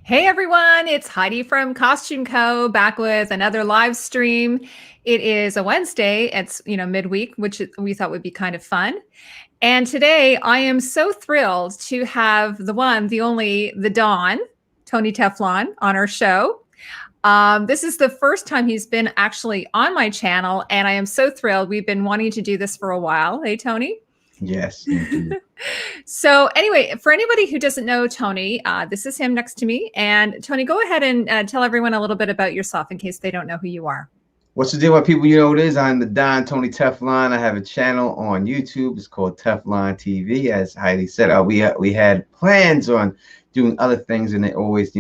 Hey everyone, it's Heidi from Costume Co. back with another live stream. It is a Wednesday. It's midweek, which we thought would be kind of fun. And today I am so thrilled to have the one, the only, the Don Tony Teflon on our show. This is the first time he's been actually on my channel, and I am so thrilled. We've been wanting to do this for a while. Hey, Tony. Yes, indeed. So anyway, for anybody who doesn't know Tony, this is him next to me. And Tony, go ahead and tell everyone a little bit about yourself in case they don't know who you are. What's the deal with people? You know what it is. I'm the Don Tony Teflon. I have a channel on YouTube. It's called Teflon TV. As Heidi said, we had plans on doing other things, and it always,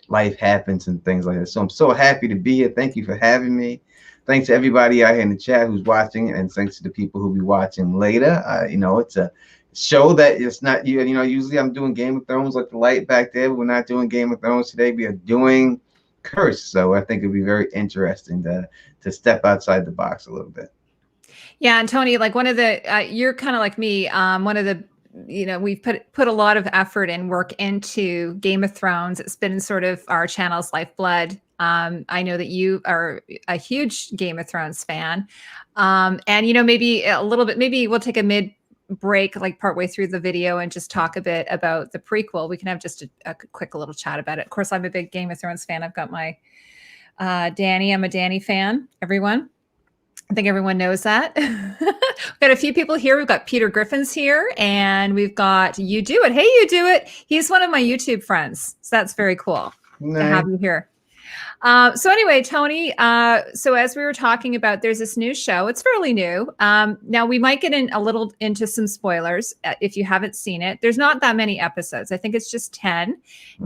life happens and things like that. So I'm so happy to be here. Thank you for having me. Thanks to everybody out here in the chat who's watching, and thanks to the people who'll be watching later. It's a show that it's not, usually I'm doing Game of Thrones like the light back there, but we're not doing Game of Thrones today. We are doing Curse. So I think it'd be very interesting to step outside the box a little bit. Yeah. And Tony, like one of the, you're kind of like me. One of the, we've put a lot of effort and work into Game of Thrones. It's been sort of our channel's lifeblood. I know that you are a huge Game of Thrones fan. And, maybe a little bit, maybe we'll take a mid break, like partway through the video, and just talk a bit about the prequel. We can have just a quick little chat about it. Of course, I'm a big Game of Thrones fan. I've got my Danny. I'm a Danny fan, everyone. I think everyone knows that. We've got a few people here. We've got Peter Griffin's here, and we've got You Do It. Hey, You Do It. He's one of my YouTube friends. So that's very cool to have you here. So anyway, Tony, so as we were talking about, there's this new show. It's fairly new. Now we might get in a little into some spoilers if you haven't seen it. There's not that many episodes. I think it's just 10,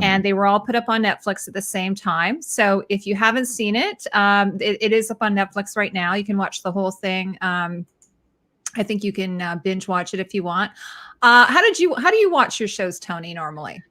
and they were all put up on Netflix at the same time. So if you haven't seen it, it is up on Netflix right now. You can watch the whole thing. I think you can binge watch it if you want. How do you watch your shows, Tony, normally?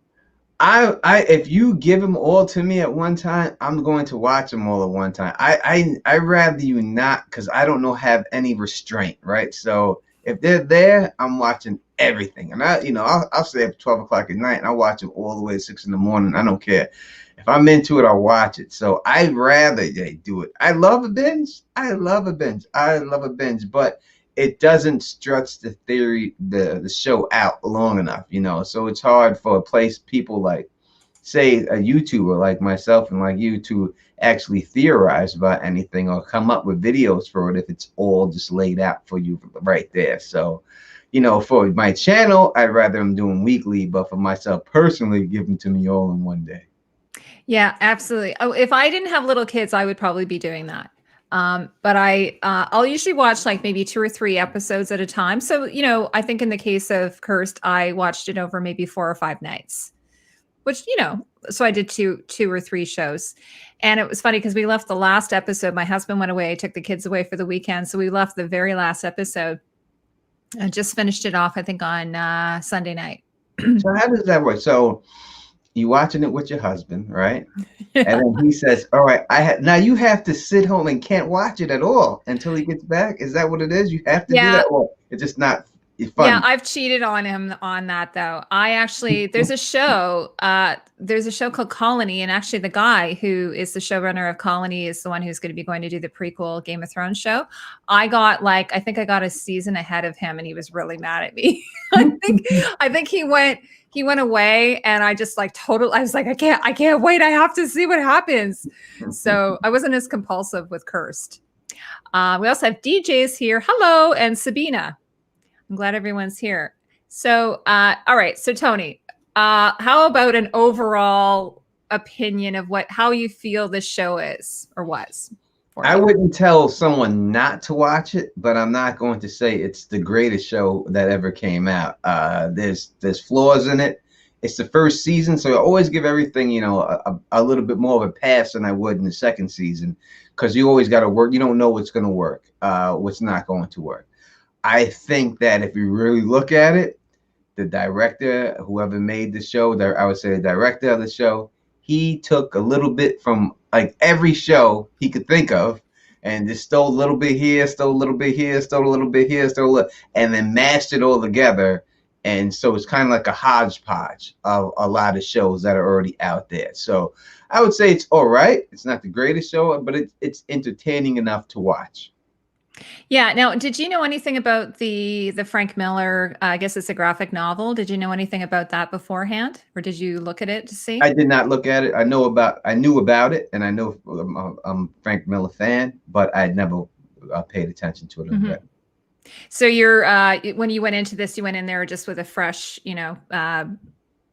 If you give them all to me at one time, I'm going to watch them all at one time. I rather you not, because I don't have any restraint, right? So if they're there, I'm watching everything, and I'll stay up 12 o'clock at night and I'll watch them all the way to 6 in the morning. I don't care. If I'm into it, I'll watch it. So I'd rather they do it. I love a binge, but it doesn't stretch the show out long enough, so it's hard for people like, say, a YouTuber like myself and like you to actually theorize about anything or come up with videos for it if it's all just laid out for you right there. So, for my channel, I'd rather them do them weekly, but for myself personally, give them to me all in one day. Yeah, absolutely. Oh, if I didn't have little kids, I would probably be doing that. But I'll usually watch like maybe 2 or 3 episodes at a time. So, I think in the case of Cursed, I watched it over maybe 4 or 5 nights, which, so I did two or 3 shows. And it was funny because we left the last episode. My husband went away, took the kids away for the weekend. So we left the very last episode and just finished it off, I think, on Sunday night. So how does that work? So you watching it with your husband, right? Yeah. And then he says, all right, now you have to sit home and can't watch it at all until he gets back. Is that what it is? You have to do that, or it's just not fun? Yeah, I've cheated on him on that, though. There's a show called Colony, and actually the guy who is the showrunner of Colony is the one who's going to be going to do the prequel Game of Thrones show. I think I got a season ahead of him, and he was really mad at me. I think he went away, and I just I was like, I can't wait. I have to see what happens. So I wasn't as compulsive with Cursed. We also have DJs here. Hello. And Sabina. I'm glad everyone's here. So, all right. So Tony, how about an overall opinion of how you feel this show is or was? I wouldn't tell someone not to watch it, but I'm not going to say it's the greatest show that ever came out. There's flaws in it. It's the first season, so I always give everything, a little bit more of a pass than I would in the second season, because you always got to work. You don't know what's going to work, what's not going to work. I think that if you really look at it, the director, whoever made the show, I would say the director of the show, he took a little bit from like every show he could think of and just stole a little bit here, stole a little bit here, stole a little bit here, and then mashed it all together And so it's kind of like a hodgepodge of a lot of shows that are already out there. So I would say it's all right. It's not the greatest show, but it's entertaining enough to watch. Yeah. Now, did you know anything about the Frank Miller? I guess it's a graphic novel. Did you know anything about that beforehand, or did you look at it to see? I did not look at it. I knew about it, and I know I'm a Frank Miller fan, but I never paid attention to it. Mm-hmm. So you're when you went into this, you went in there just with a fresh,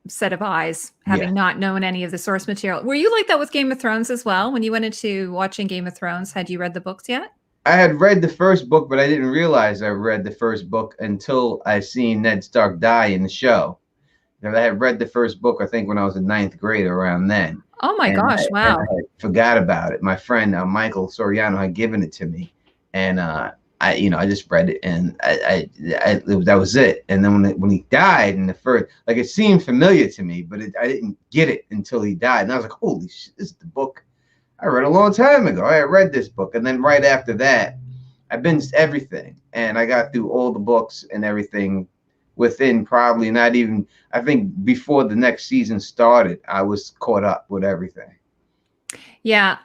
set of eyes, having not known any of the source material. Were you like that with Game of Thrones as well? When you went into watching Game of Thrones, had you read the books yet? I had read the first book, but I didn't realize I read the first book until I seen Ned Stark die in the show. And I had read the first book, I think, when I was in 9th grade, around then. Oh my gosh! Wow! I forgot about it. My friend Michael Soriano had given it to me, and I just read it, and that was it. And then when he died in the first, like, it seemed familiar to me, but I didn't get it until he died, and I was like, holy shit, this is the book I read a long time ago. I read this book, and then right after that, I binged everything, and I got through all the books and everything within probably not even, I think before the next season started, I was caught up with everything. Yeah.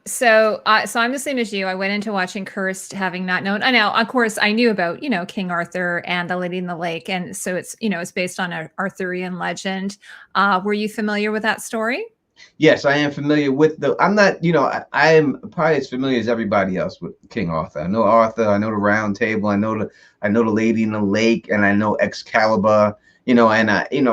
So I'm the same as you. I went into watching Cursed, having not known. I know, of course, I knew about King Arthur and the Lady in the Lake, and so it's it's based on an Arthurian legend. Were you familiar with that story? Yes, I am familiar with I'm not, I am probably as familiar as everybody else with King Arthur. I know Arthur, I know the Round Table, I know the Lady in the Lake, and I know Excalibur, and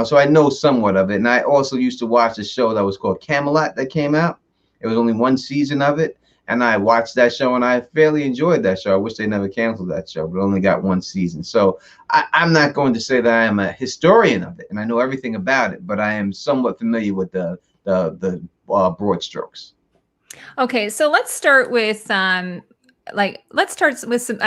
so I know somewhat of it. And I also used to watch a show that was called Camelot that came out. It was only one season of it, and I watched that show, and I fairly enjoyed that show. I wish they never canceled that show, but it only got one season. So I'm not going to say that I am a historian of it, and I know everything about it, but I am somewhat familiar with the broad strokes. Okay, so let's start with some. I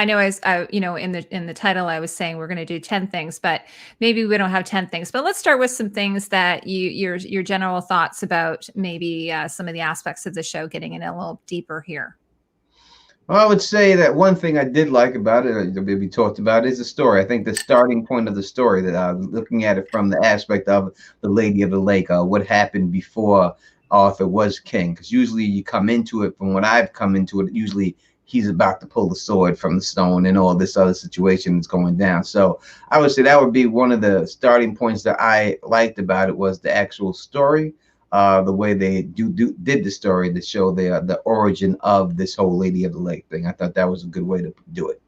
know as in the title I was saying we're going to do 10 things, but maybe we don't have 10 things. But let's start with some things that your general thoughts about maybe some of the aspects of the show, getting in a little deeper here. Well, I would say that one thing I did like about it, that we talked about, is the story. I think the starting point of the story, that looking at it from the aspect of the Lady of the Lake, what happened before Arthur was king. Because usually you come into it, from what I've come into it, usually he's about to pull the sword from the stone and all this other situation is going down. So I would say that would be one of the starting points that I liked about it, was the actual story. The way they did the story to show the origin of this whole Lady of the Lake thing. I thought that was a good way to do it.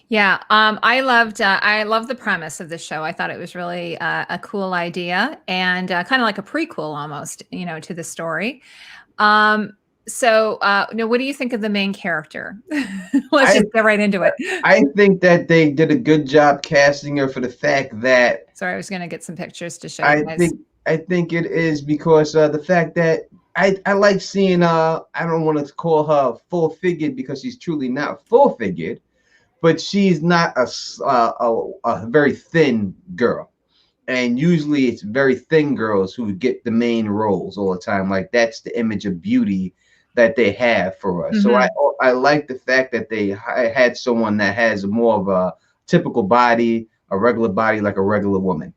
Yeah, I loved the premise of the show. I thought it was really a cool idea, and kind of like a prequel almost, to the story. So, what do you think of the main character? Let's just get right into it. I think that they did a good job casting her, for the fact that. Sorry, I was going to get some pictures to show you guys. I think it is because the fact that I like seeing, I don't want to call her full-figured, because she's truly not full-figured, but she's not a very thin girl. And usually it's very thin girls who get the main roles all the time. Like, that's the image of beauty that they have for us. Mm-hmm. So I like the fact that they had someone that has more of a typical body, a regular body, like a regular woman.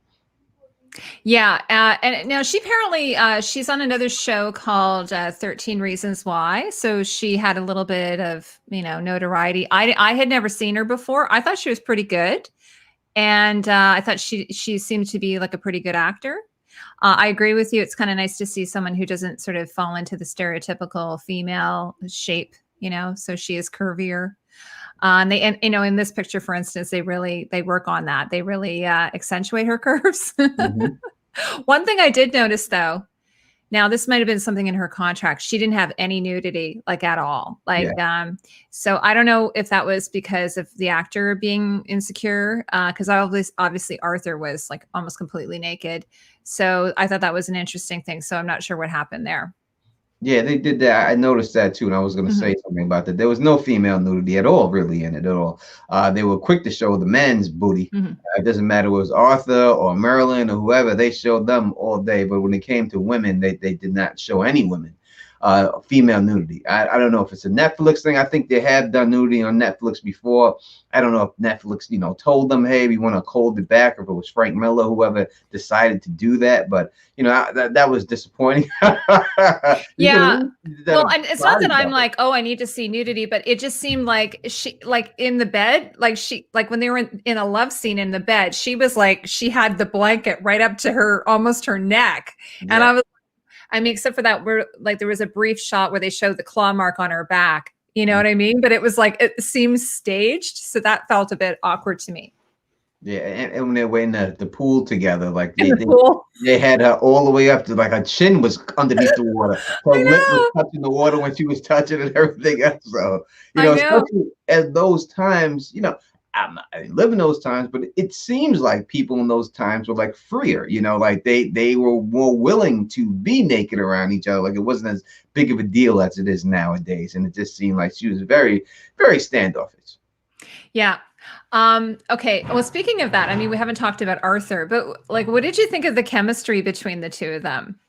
Yeah, and now she apparently she's on another show called 13 Reasons Why. So she had a little bit of notoriety. I had never seen her before. I thought she was pretty good, and I thought she seemed to be like a pretty good actor. I agree with you. It's kind of nice to see someone who doesn't sort of fall into the stereotypical female shape. So she is curvier. And in this picture, for instance, they work on that. They really accentuate her curves. Mm-hmm. One thing I did notice, though, now this might have been something in her contract. She didn't have any nudity, like, at all. So I don't know if that was because of the actor being insecure, because obviously Arthur was like almost completely naked. So I thought that was an interesting thing. So I'm not sure what happened there. Yeah, they did that. I noticed that too, and I was going to say something about that. There was no female nudity at all, really, in it at all. They were quick to show the men's booty. Mm-hmm. It doesn't matter if it was Arthur or Merlin or whoever, they showed them all day. But when it came to women, they did not show any women. female nudity. I don't know if it's a Netflix thing. I think they have done nudity on Netflix before. I don't know if Netflix, you know, told them, hey, we want to hold it back, or if it was Frank Miller, whoever decided to do that. But you know, that was disappointing. Yeah. Well, and it's not that I'm like, oh, I need to see nudity, but it just seemed like she, like in the bed, like when they were in a love scene in the bed, she was like, she had the blanket right up to her, almost her neck. Yeah. And I mean, except for that, we're like, there was a brief shot where they showed the claw mark on her back. You know what I mean? But it was like, it seems staged. So that felt a bit awkward to me. Yeah, and when they were in the pool together, like they had her all the way up to, like, her chin was underneath the water. Her lip was touching the water when she was touching and everything else. So, you know, especially at those times, you know, I didn't live in those times, but it seems like people in those times were like freer, you know, like they were more willing to be naked around each other. Like it wasn't as big of a deal as it is nowadays. And it just seemed like she was very, very standoffish. Yeah. Okay. Well, speaking of that, I mean, we haven't talked about Arthur, but like, what did you think of the chemistry between the two of them?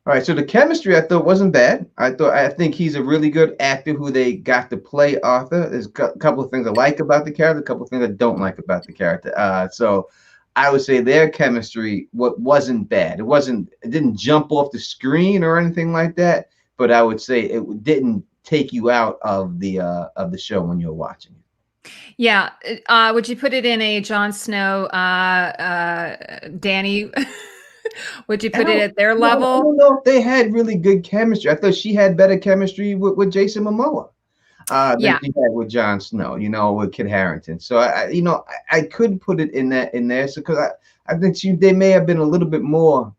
All right. So the chemistry I thought wasn't bad. I think he's a really good actor who they got to play Arthur. There's a couple of things I like about the character, a couple of things I don't like about the character. So I would say their chemistry wasn't bad. It didn't jump off the screen or anything like that, but I would say it didn't take you out of the show when you're watching it. Yeah. Would you put it in a Jon Snow, Danny? Would you put it at their level? I don't know if they had really good chemistry. I thought she had better chemistry with Jason Momoa than she had with Jon Snow, you know, with Kit Harington. So I could put it in there. So because I think they may have been a little bit more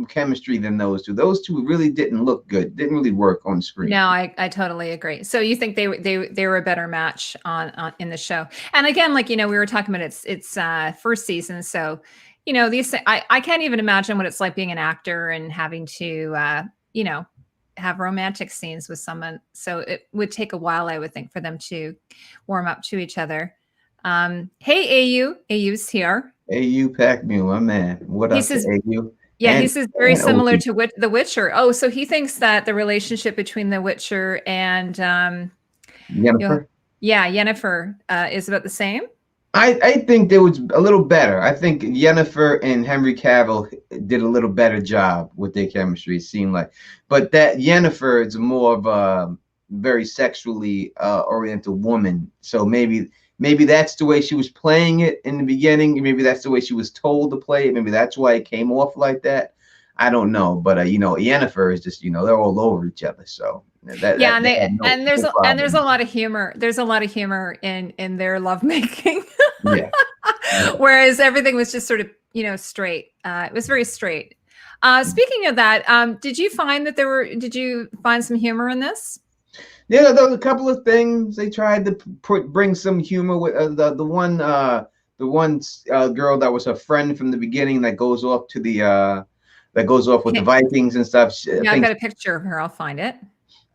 chemistry than those two. Those two really didn't look good. Didn't really work on screen. No, I totally agree. So you think they were a better match on in the show? And again, like, you know, we were talking about it's first season, so you know, these I can't even imagine what it's like being an actor and having to you know, have romantic scenes with someone. So it would take a while, I would think, for them to warm up to each other. Hey, AU's here. AU Pac Mule, my man. What up, AU? Yeah, he says very similar to The Witcher. Oh, so he thinks that the relationship between The Witcher and Yennefer, Yennefer is about the same. I think there was a little better. I think Yennefer and Henry Cavill did a little better job with their chemistry, it seemed like. But that Yennefer is more of a very sexually oriented woman. So maybe that's the way she was playing it in the beginning. Maybe that's the way she was told to play it. Maybe that's why it came off like that. I don't know. But you know, Yennefer is just, you know, they're all over each other. So there's a lot of humor. There's a lot of humor in their lovemaking. Yeah. Whereas everything was just sort of, you know, straight. It was very straight. Speaking of that, did you find some humor in this? Yeah, there was a couple of things they tried to bring some humor with. The one girl that was her friend from the beginning that goes off to the with the Vikings and stuff. I've got a picture of her. I'll find it.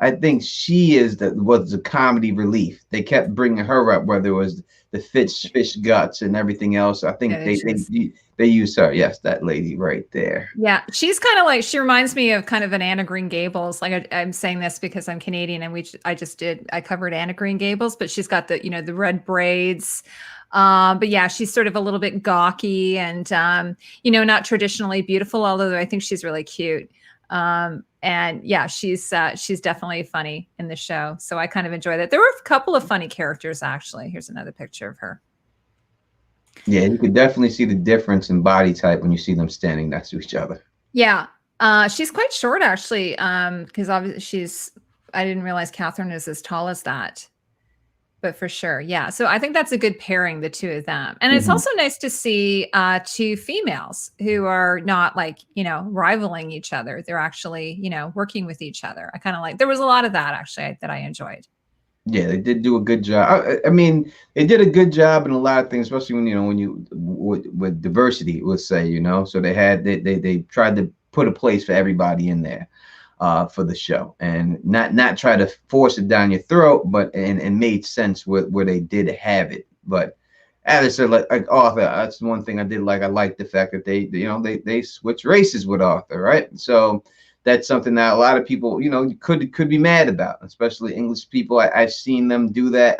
I think she was the comedy relief. They kept bringing her up, whether it was the fish guts and everything else. I think they used her. Yes, that lady right there. Yeah, she's kind of like, she reminds me of kind of an Anna Green Gables. Like I'm saying this because I'm Canadian and I covered Anna Green Gables, but she's got the, you know, the red braids. But yeah, she's sort of a little bit gawky and, you know, not traditionally beautiful, although I think she's really cute. And yeah, she's definitely funny in the show. So I kind of enjoy that. There were a couple of funny characters, actually. Here's another picture of her. Yeah, you could definitely see the difference in body type when you see them standing next to each other. Yeah. She's quite short, actually, because obviously I didn't realize Katherine is as tall as that. But for sure, yeah. So I think that's a good pairing, the two of them. And it's also nice to see two females who are not like, you know, rivaling each other. They're actually, you know, working with each other. I kind of like, there was a lot of that actually that I enjoyed. Yeah, they did do a good job. I mean, they did a good job in a lot of things, especially when with diversity, let's say, you know. So they tried to put a place for everybody in there. For the show, and not try to force it down your throat, but and made sense where they did have it. But as I said, like Arthur, that's one thing I did like. I liked the fact that they switched races with Arthur, right? So that's something that a lot of people, could be mad about, especially English people. I've seen them do that.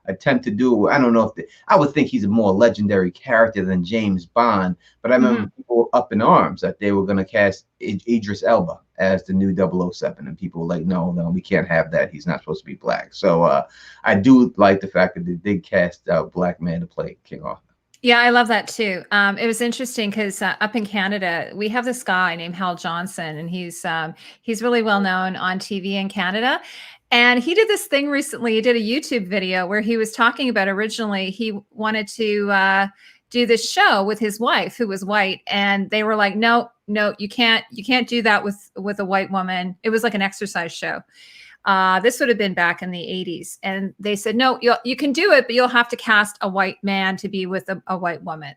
Attempt to do. I don't know if I would think he's a more legendary character than James Bond, but I remember people up in arms that they were going to cast Idris Elba as the new 007, and people were like, no, we can't have that. He's not supposed to be black. So I do like the fact that they did cast a black man to play King Arthur. Yeah, I love that too. It was interesting because up in Canada, we have this guy named Hal Johnson, and he's really well known on TV in Canada. And he did this thing recently. He did a YouTube video where he was talking about originally he wanted to do this show with his wife who was white, and they were like, no, you can't do that with a white woman. It was like an exercise show. This would have been back in the 80s. And they said, no, you can do it, but you'll have to cast a white man to be with a white woman.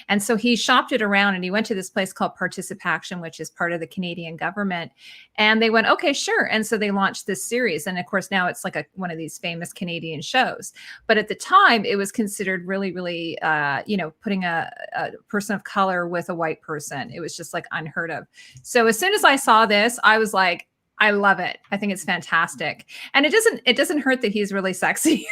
And so he shopped it around, and he went to this place called Participation, which is part of the Canadian government. And they went, okay, sure. And so they launched this series. And of course, now it's like one of these famous Canadian shows. But at the time, it was considered really, really, putting a person of color with a white person. It was just like unheard of. So as soon as I saw this, I was like, I love it. I think it's fantastic. And it doesn't hurt that he's really sexy.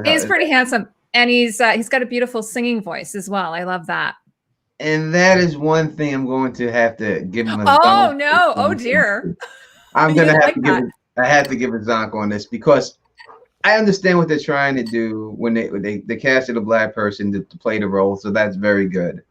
He's pretty handsome. And he's got a beautiful singing voice as well. I love that. And that is one thing I'm going to have to give him. Oh no! Oh dear! I'm gonna have to give a zonk on this, because I understand what they're trying to do when they casted a black person to play the role, so that's very good.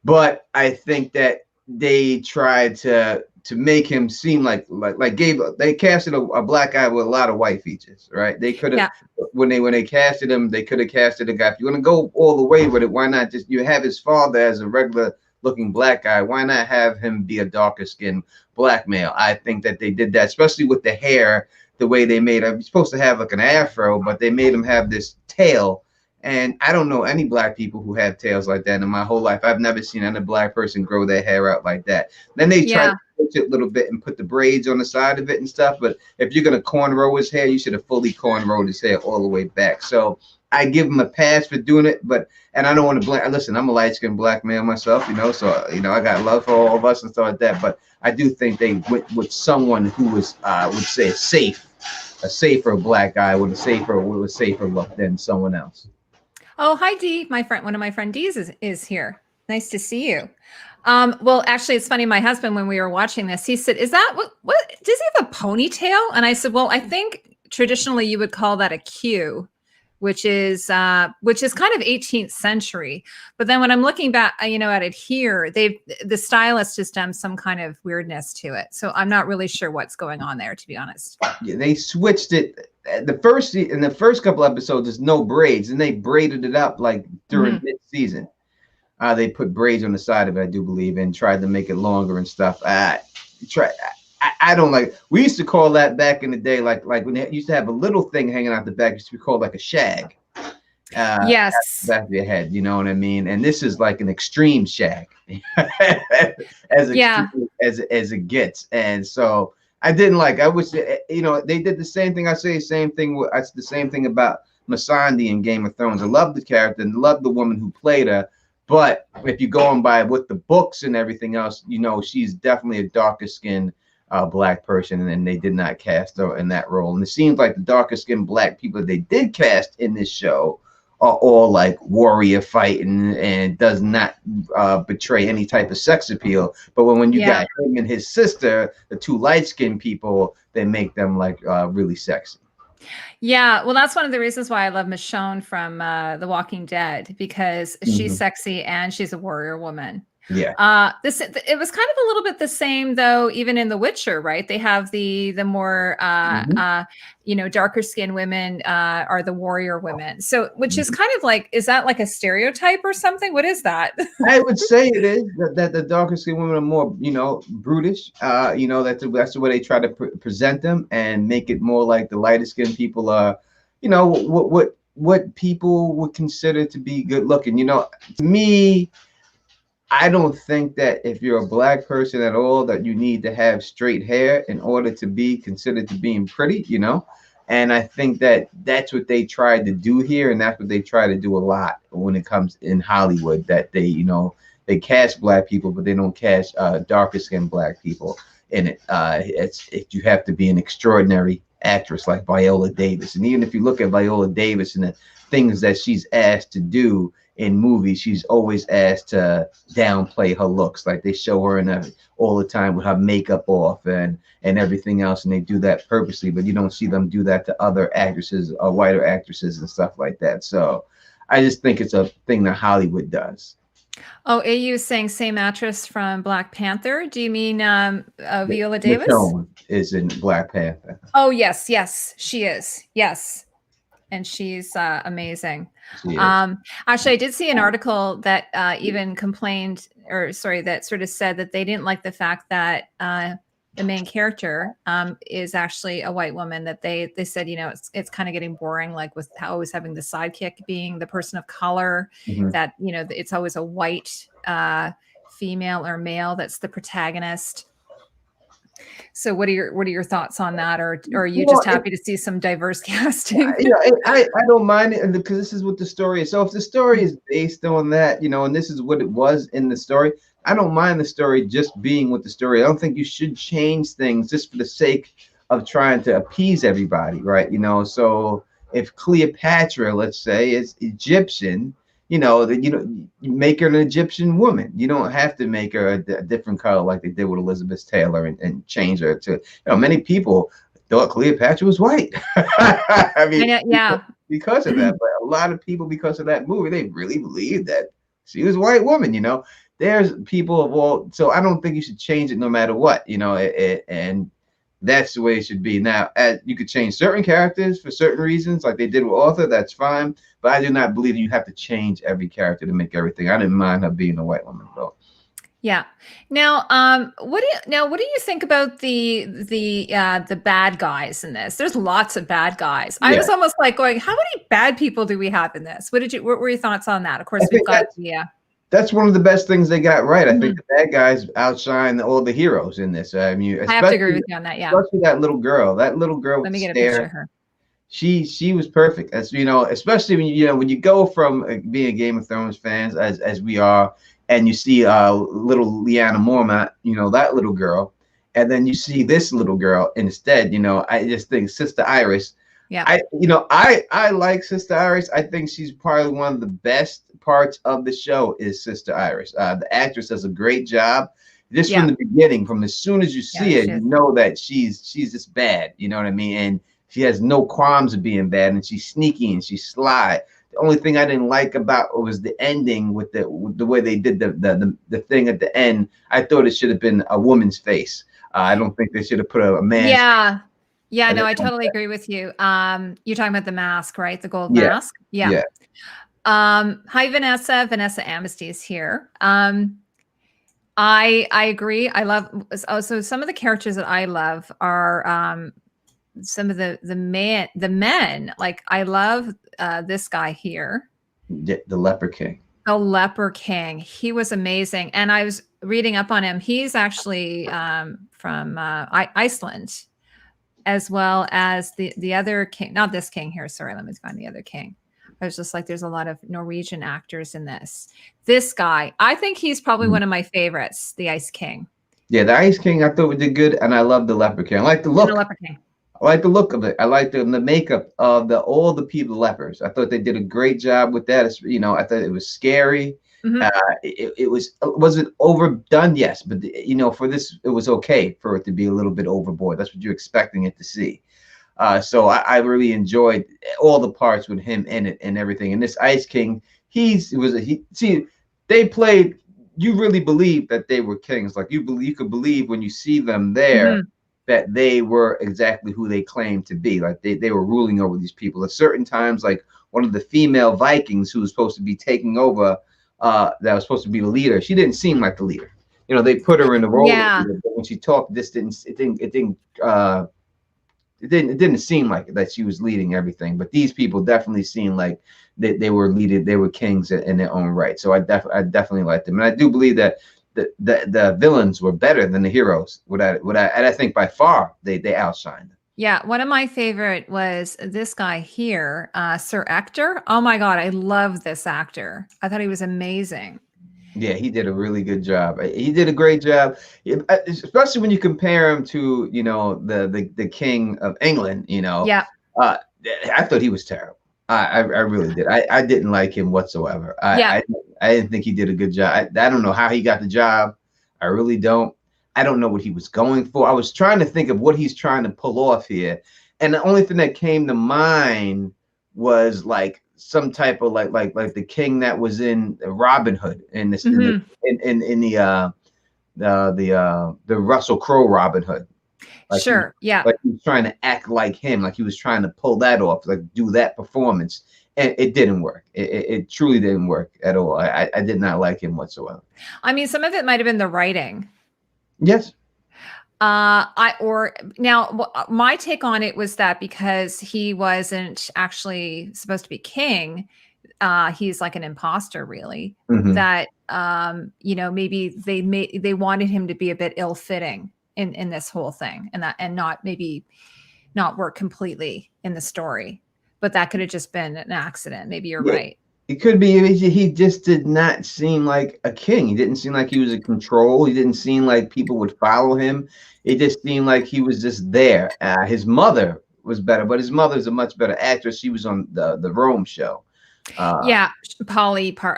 But I think that they tried to make him seem like they casted a black guy with a lot of white features, right? They could have when they casted him, they could have casted a guy. If you're gonna go all the way with it, why not just you have his father as a regular looking black guy? Why not have him be a darker skinned black male? I think that they did that, especially with the hair, the way they made him. He's supposed to have like an afro, but they made him have this tail. And I don't know any black people who have tails like that in my whole life. I've never seen any black person grow their hair out like that. Then they tried to switch it a little bit and put the braids on the side of it and stuff. But if you're going to cornrow his hair, you should have fully cornrowed his hair all the way back. So I give him a pass for doing it. And I don't want to blame. Listen, I'm a light-skinned black man myself, so, I got love for all of us and stuff like that. But I do think they went with someone who was, would say, a safer black guy with a safer look than someone else. Oh, Heidi, my friend, one of my friend D's is here. Nice to see you. Well, actually, it's funny. My husband, when we were watching this, he said, "Is that what does he have a ponytail?" And I said, "Well, I think traditionally you would call that a queue, which is kind of 18th century. But then when I'm looking back, at it here, the stylist has done some kind of weirdness to it. So I'm not really sure what's going on there, to be honest." Yeah, they switched it. In the first couple episodes, there's no braids, and they braided it up like during mid-season. They put braids on the side of it, I do believe, and tried to make it longer and stuff. I don't like. We used to call that back in the day, like when they used to have a little thing hanging out the back, it used to be called like a shag. Yes, back of your head, you know what I mean. And this is like an extreme shag, as it gets. And so I didn't like. I wish they did the same thing. The same thing about Missandei in Game of Thrones. I love the character and love the woman who played her. But if you're going by with the books and everything else, she's definitely a darker skinned black person, and they did not cast her in that role. And it seems like the darker skinned black people they did cast in this show are all like warrior fighting and does not betray any type of sex appeal. But when you got him and his sister, the two light-skinned people, they make them like really sexy. Yeah, well, that's one of the reasons why I love Michonne from The Walking Dead, because she's sexy and she's a warrior woman. Yeah. It was kind of a little bit the same though, even in The Witcher, right? They have the more darker skinned women are the warrior women. So, which is kind of like, is that like a stereotype or something? What is that? I would say it is that the darker skinned women are more, brutish. That's the way they try to present them and make it more like the lighter skinned people are, what people would consider to be good looking. To me, I don't think that if you're a black person at all that you need to have straight hair in order to be considered to being pretty, And I think that that's what they tried to do here, and that's what they try to do a lot when it comes in Hollywood. That they, they cast black people, but they don't cast darker skinned black people in it. You have to be an extraordinary actress like Viola Davis. And even if you look at Viola Davis and the things that she's asked to do in movies, she's always asked to downplay her looks. Like they show her all the time with her makeup off and everything else, and they do that purposely, but you don't see them do that to other actresses or whiter actresses and stuff like that. So I just think it's a thing that Hollywood does. Oh, AU is saying same actress from Black Panther. Do you mean Viola Davis? Michonne is in Black Panther. Oh, yes, she is. Yes. And she's amazing. Actually, I did see an article that even complained, or sorry, that sort of said that they didn't like the fact that the main character is actually a white woman. That they said, it's kind of getting boring, like with always having the sidekick being the person of color. Mm-hmm. That it's always a white female or male that's the protagonist. So what are your thoughts on that, or are you just happy to see some diverse casting? I don't mind it because this is what the story is. So if the story is based on that, and this is what it was in the story, I don't mind the story just being with the story. I don't think you should change things just for the sake of trying to appease everybody, right? So if Cleopatra, let's say, is Egyptian, you make her an Egyptian woman. You don't have to make her a different color like they did with Elizabeth Taylor and change her to. Many people thought Cleopatra was white. I mean, because of that. But a lot of people, because of that movie, they really believed that she was a white woman. There's people of all. So I don't think you should change it no matter what. And that's the way it should be. Now, you could change certain characters for certain reasons, like they did with Arthur. That's fine. But I do not believe you have to change every character to make everything. I didn't mind her being a white woman, though. Yeah. Now, what do you think about the bad guys in this? There's lots of bad guys. I was almost like going, how many bad people do we have in this? What were your thoughts on that? Of course, we've got That's one of the best things they got right. I think the bad guys outshine all the heroes in this. I mean, I have to agree with you on that. Yeah. Especially that little girl. That little girl. Let me get a picture of her. She was perfect. As especially when you go from being Game of Thrones fans as we are, and you see little Lyanna Mormont, that little girl, and then you see this little girl instead. I just think Sister Iris. Yeah. I like Sister Iris. I think she's probably one of the best parts of the show is Sister Iris. The actress does a great job. Just from the beginning, from as soon as you see it, you know that she's just bad. You know what I mean? And she has no qualms of being bad, and she's sneaky and she's sly. The only thing I didn't like about it was the ending with the way they did the thing at the end. I thought it should have been a woman's face. I don't think they should have put a man's face. Yeah, no, I totally agree with you. You're talking about the mask, right? The gold mask. Yeah. Hi, Vanessa. Vanessa Amnesty is here. I agree. I love also some of the characters that I love are some of the men. Like I love this guy here. The Leper King. The Leper King. He was amazing. And I was reading up on him. He's actually from Iceland, as well as the other king, not this king here. Sorry, let me find the other king. I was just like, there's a lot of Norwegian actors in this. This guy, I think he's probably one of my favorites, the Ice King. Yeah, the Ice King, I thought we did good, and I love the Leper King. I like the look. The Leper King. I like the look of it. I like the makeup of all the people, the lepers. I thought they did a great job with that. I thought it was scary. Mm-hmm. It was it overdone? Yes, but for this, it was okay for it to be a little bit overboard. That's what you're expecting it to see. So I really enjoyed all the parts with him in it and everything. And this Ice King, they played. You really believe that they were kings. Like you could believe when you see them there that they were exactly who they claimed to be. Like they were ruling over these people. At certain times, like one of the female Vikings who was supposed to be taking over, that was supposed to be the leader. She didn't seem like the leader. They put her in the role. Yeah. Of the leader, but when she talked, it didn't seem like that she was leading everything, but these people definitely seemed like they were leading. They were kings in their own right. So I definitely liked them, and I do believe that the villains were better than the heroes. And I think by far they outshined them. Yeah, one of my favorite was this guy here, Sir Ector. Oh my God, I love this actor. I thought he was amazing. Yeah, he did a really good job. He did a great job, especially when you compare him to, the King of England. Yeah. Uh, I thought he was terrible. I really did. I didn't like him whatsoever. Yeah. I didn't think he did a good job. I don't know how he got the job. I really don't. I don't know what he was going for. I was trying to think of what he's trying to pull off here, and the only thing that came to mind was like some type of like the king that was in Robin Hood in this Mhm. in the Russell Crowe Robin Hood. Sure. Yeah. Like he was trying to act like him, like he was trying to pull that off, like do that performance, and it didn't work. It truly didn't work at all. I did not like him whatsoever. I mean, some of it might have been the writing. Yes. My take on it was that because he wasn't actually supposed to be king, he's like an imposter, really. Mm-hmm. That maybe they wanted him to be a bit ill-fitting in this whole thing, and not work completely in the story. But that could have just been an accident. Maybe you're right. It could be. He just did not seem like a king. He didn't seem like he was in control. He didn't seem like people would follow him. It just seemed like he was just there. His mother was better, but his mother's a much better actress. She was on the Rome show. Yeah, I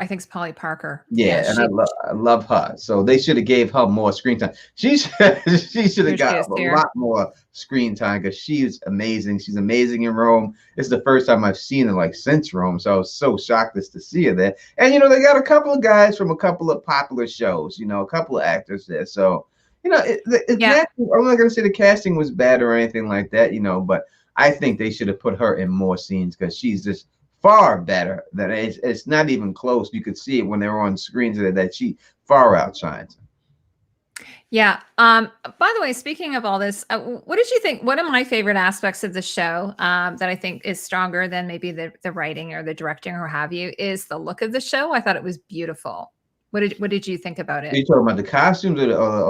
think it's Polly Parker. Yeah, and I love her. So they should have gave her more screen time. She should have got a lot more screen time because she is amazing. She's amazing in Rome. It's the first time I've seen her like since Rome, so I was so shocked just to see her there. And they got a couple of guys from a couple of popular shows. A couple of actors there. So I'm not gonna say the casting was bad or anything like that. But I think they should have put her in more scenes because she's just far better than it's not even close. You could see it when they were on screens that she far outshines. Yeah. By the way, speaking of all this, what did you think? One of my favorite aspects of the show that I think is stronger than maybe the writing or the directing or have you is the look of the show. I thought it was beautiful. What did you think about it? Are you talking about the costumes or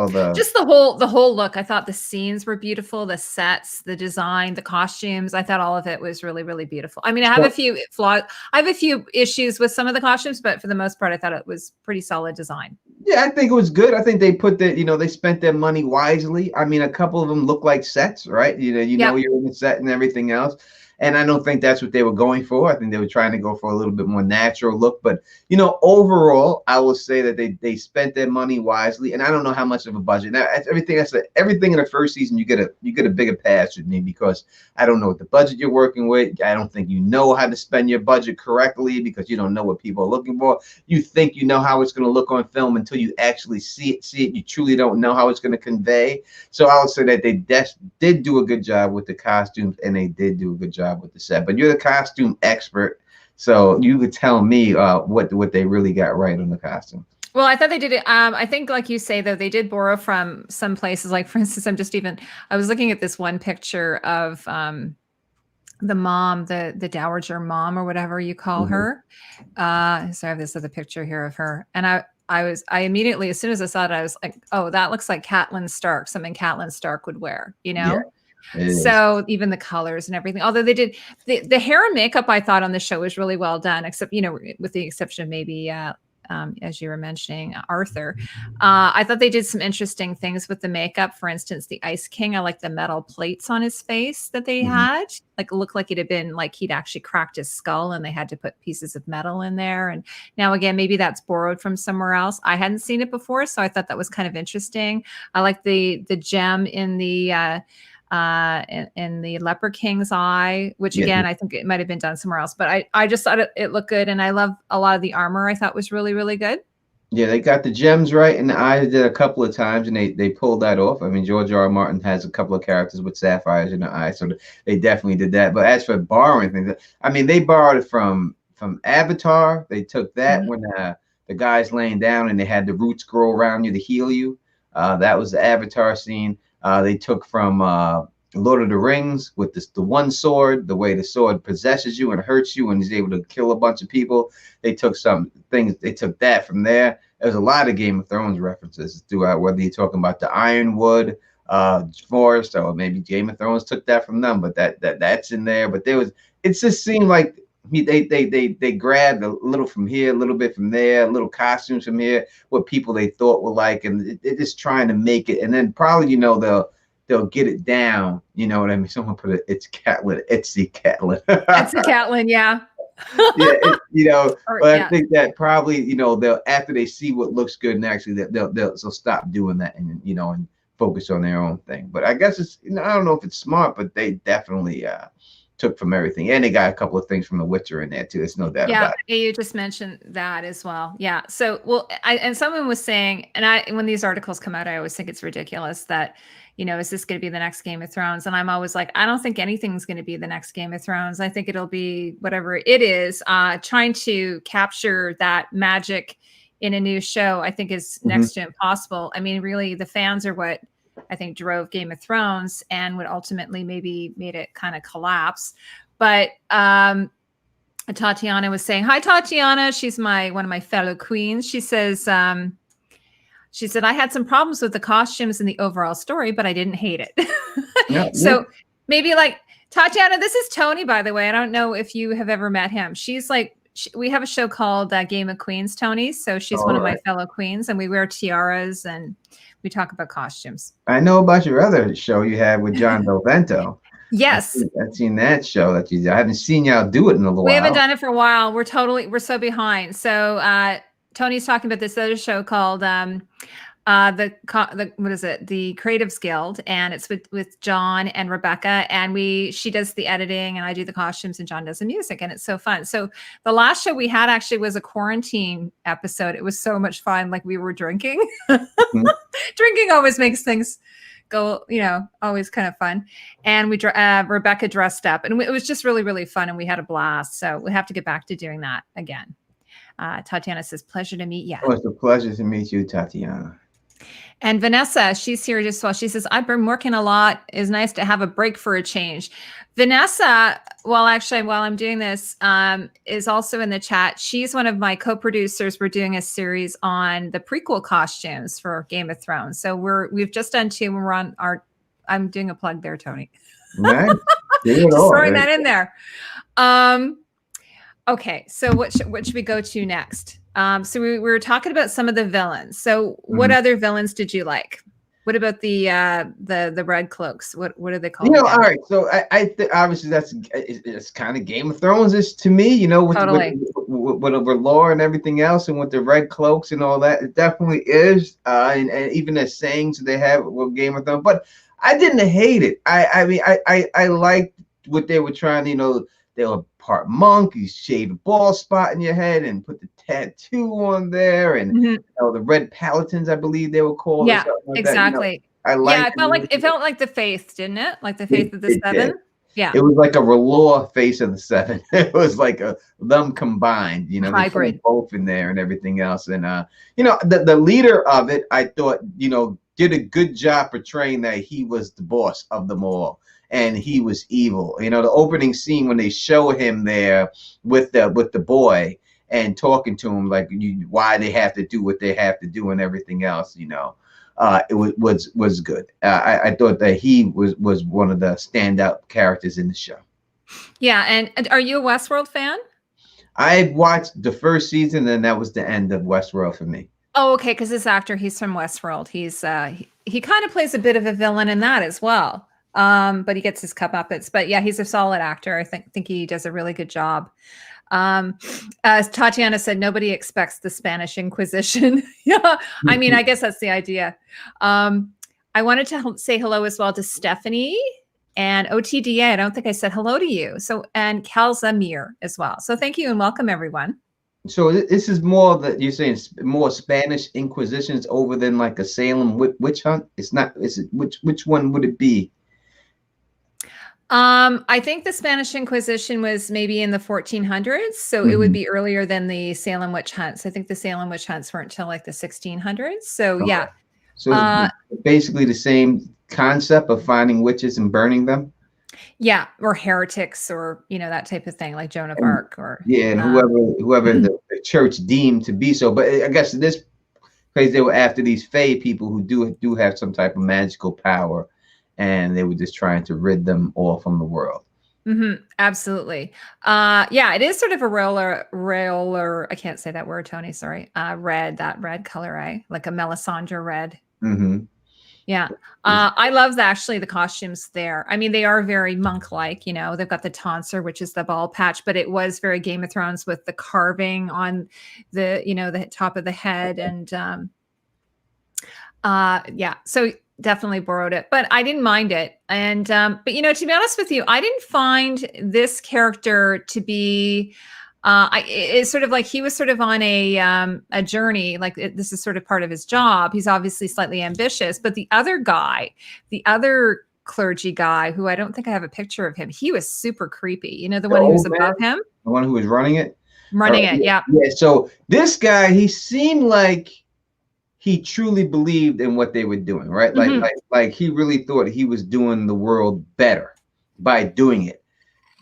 the just the whole look? I thought the scenes were beautiful, the sets, the design, the costumes. I thought all of it was really, really beautiful. I mean, I have a few flaws. I have a few issues with some of the costumes, but for the most part, I thought it was pretty solid design. Yeah, I think it was good. I think they put they spent their money wisely. I mean, a couple of them look like sets, right? You're in the set and everything else. And I don't think that's what they were going for. I think they were trying to go for a little bit more natural look. But, overall, I will say that they spent their money wisely. And I don't know how much of a budget. Now, everything in the first season, you get a bigger pass with me because I don't know what the budget you're working with. I don't think you know how to spend your budget correctly because you don't know what people are looking for. You think you know how it's going to look on film until you actually see it. You truly don't know how it's going to convey. So I would say that they did do a good job with the costumes and they did do a good job with the set. But you're the costume expert, so you could tell me what they really got right on the costume. Well, I thought they did it. I think, like you say, though, they did borrow from some places. Like, for instance, I was looking at this one picture of the mom, the dowager mom, or whatever you call her. So I have this other picture here of her, and I immediately, as soon as I saw it, I was like, oh, that looks like Catelyn Stark, something Catelyn Stark would wear, Yeah. So even the colors and everything, although they did the hair and makeup, I thought on the show was really well done, except, with the exception of maybe, as you were mentioning, Arthur. I thought they did some interesting things with the makeup. For instance, the Ice King, I like the metal plates on his face that they had. Like, it looked like it had been like he'd actually cracked his skull and they had to put pieces of metal in there. And now, again, maybe that's borrowed from somewhere else. I hadn't seen it before, so I thought that was kind of interesting. I like the gem in the Leper King's eye, which again, I think it might have been done somewhere else, but I just thought it looked good. And I love a lot of the armor. I thought was really, really good. Yeah, they got the gems right in the eyes. Did a couple of times, and they pulled that off. I mean, George R. R. Martin has a couple of characters with sapphires in the eyes, so they definitely did that. But as for borrowing things, I mean, they borrowed it from Avatar. They took that when the guy's laying down and they had the roots grow around you to heal you. That was the Avatar scene. They took from Lord of the Rings with the one sword, the way the sword possesses you and hurts you and is able to kill a bunch of people. They took some things. They took that from there. There's a lot of Game of Thrones references throughout, whether you're talking about the Ironwood forest or maybe Game of Thrones took that from them, but that's in there. But it just seemed like they grabbed a little from here, a little bit from there, little costumes from here, what people they thought were like, and they're just trying to make it. And then probably, you know, they'll get it down. You know what I mean? Someone put it's Catlin, Etsy Catlin. Etsy Catlin, yeah. Yeah, you know, Or, but yeah. I think that probably, you know, they'll after they see what looks good, and actually they'll stop doing that, and you know, and focus on their own thing. But I guess it's, you know, I don't know if it's smart, but they definitely took from everything, and they got a couple of things from The Witcher in there too. It's no doubt about it. Yeah, you just mentioned that as well. Yeah. So, well, and someone was saying, and when these articles come out, I always think it's ridiculous that, you know, is this going to be the next Game of Thrones? And I'm always like, I don't think anything's going to be the next Game of Thrones. I think it'll be whatever it is. Trying to capture that magic in a new show, I think is next to impossible. I mean, really, the fans are what I think drove Game of Thrones and would ultimately maybe made it kind of collapse. But Tatiana was saying, hi, Tatiana. She's one of my fellow queens. She says, she said, I had some problems with the costumes and the overall story, but I didn't hate it. So maybe like Tatiana, this is Tony, by the way. I don't know if you have ever met him. She's like, we have a show called Game of Queens, Tony. So she's one of my fellow queens, and we wear tiaras and we talk about costumes. I know about your other show you had with John Del Vento. Yes. I've seen that show that you did. I haven't seen y'all do it in a little while. We haven't done it for a while. We're so behind. So Tony's talking about this other show called what is it? The Creatives Guild, and it's with John and Rebecca, and she does the editing and I do the costumes and John does the music, and it's so fun. So the last show we had actually was a quarantine episode. It was so much fun. Like we were drinking. Drinking always makes things go, you know, always kind of fun. And Rebecca dressed up, and it was just really, really fun, and we had a blast. So we have to get back to doing that again. Tatiana says, pleasure to meet you. Oh, it's a pleasure to meet you, Tatiana. And Vanessa, she's here as well. She says, I've been working a lot. It's nice to have a break for a change. Vanessa, while I'm doing this, is also in the chat. She's one of my co-producers. We're doing a series on the prequel costumes for Game of Thrones. So we've just done 2. We're on I'm doing a plug there, Tony. Nice. Just throwing that in there. Okay, so what should we go to next? So we were talking about some of the villains. So what other villains did you like? What about the red cloaks? What are they called? You know, all right. So I think obviously it's kind of Game of Thrones is to me. You know, with lore and everything else, and with the red cloaks and all that, it definitely is. And even the sayings they have with Game of Thrones, but I didn't hate it. I mean, I liked what they were trying. You know, they were part monk. You shave a bald spot in your head and put the tattoo on there, and you know, the Red Paladins, I believe they were called. Yeah, like exactly. That. You know, it felt like the Faith, didn't it? Like the Faith of the Seven. Yeah, it was like a R'hllor face of the Seven. It was like them combined. You know, hybrid, they put both in there and everything else. And you know, the leader of it, I thought, you know, did a good job portraying that he was the boss of them all. And he was evil. You know, the opening scene when they show him there with the boy and talking to him like why they have to do what they have to do and everything else. You know, it was good. I thought that he was one of the standout characters in the show. Yeah, and are you a Westworld fan? I watched the first season, and that was the end of Westworld for me. Oh, okay, because this actor, he's from Westworld. He's he kind of plays a bit of a villain in that as well. But he gets his comeuppance. But yeah, he's a solid actor. I think he does a really good job. As Tatiana said, nobody expects the Spanish Inquisition. Yeah, I mean, I guess that's the idea. I wanted to say hello as well to Stephanie and OTDA. I don't think I said hello to you. So, and Kalzamir as well. So thank you and welcome everyone. So this is more that you're saying more Spanish Inquisitions over than like a Salem witch hunt. It's not. Is it which one would it be? I think the Spanish Inquisition was maybe in the 1400s, so it would be earlier than the Salem witch hunts. I think the Salem witch hunts weren't until like the 1600s. So yeah. So it's basically the same concept of finding witches and burning them. Yeah, or heretics, or you know, that type of thing, like Joan of Arc, or and whoever the church deemed to be so. But I guess in this case, they were after these fae people who do have some type of magical power. And they were just trying to rid them all from the world. Absolutely. Yeah, it is sort of a roller. I can't say that word, Tony. Sorry. That red color, like a Melisandre red. Mm-hmm. Yeah. I love actually the costumes there. I mean, they are very monk-like, they've got the tonsure, which is the ball patch, but it was very Game of Thrones with the carving on the top of the head. And yeah, so definitely borrowed it, but I didn't mind it. And but to be honest with you, I didn't find this character to be it's sort of like he was sort of on a journey. Like this is sort of part of his job. He's obviously slightly ambitious, but the other clergy guy, who I don't think I have a picture of him, he was super creepy. The one who was above him, the one who was running it. Yeah. Yeah. So this guy, he seemed like he truly believed in what they were doing, right? Like he really thought he was doing the world better by doing it.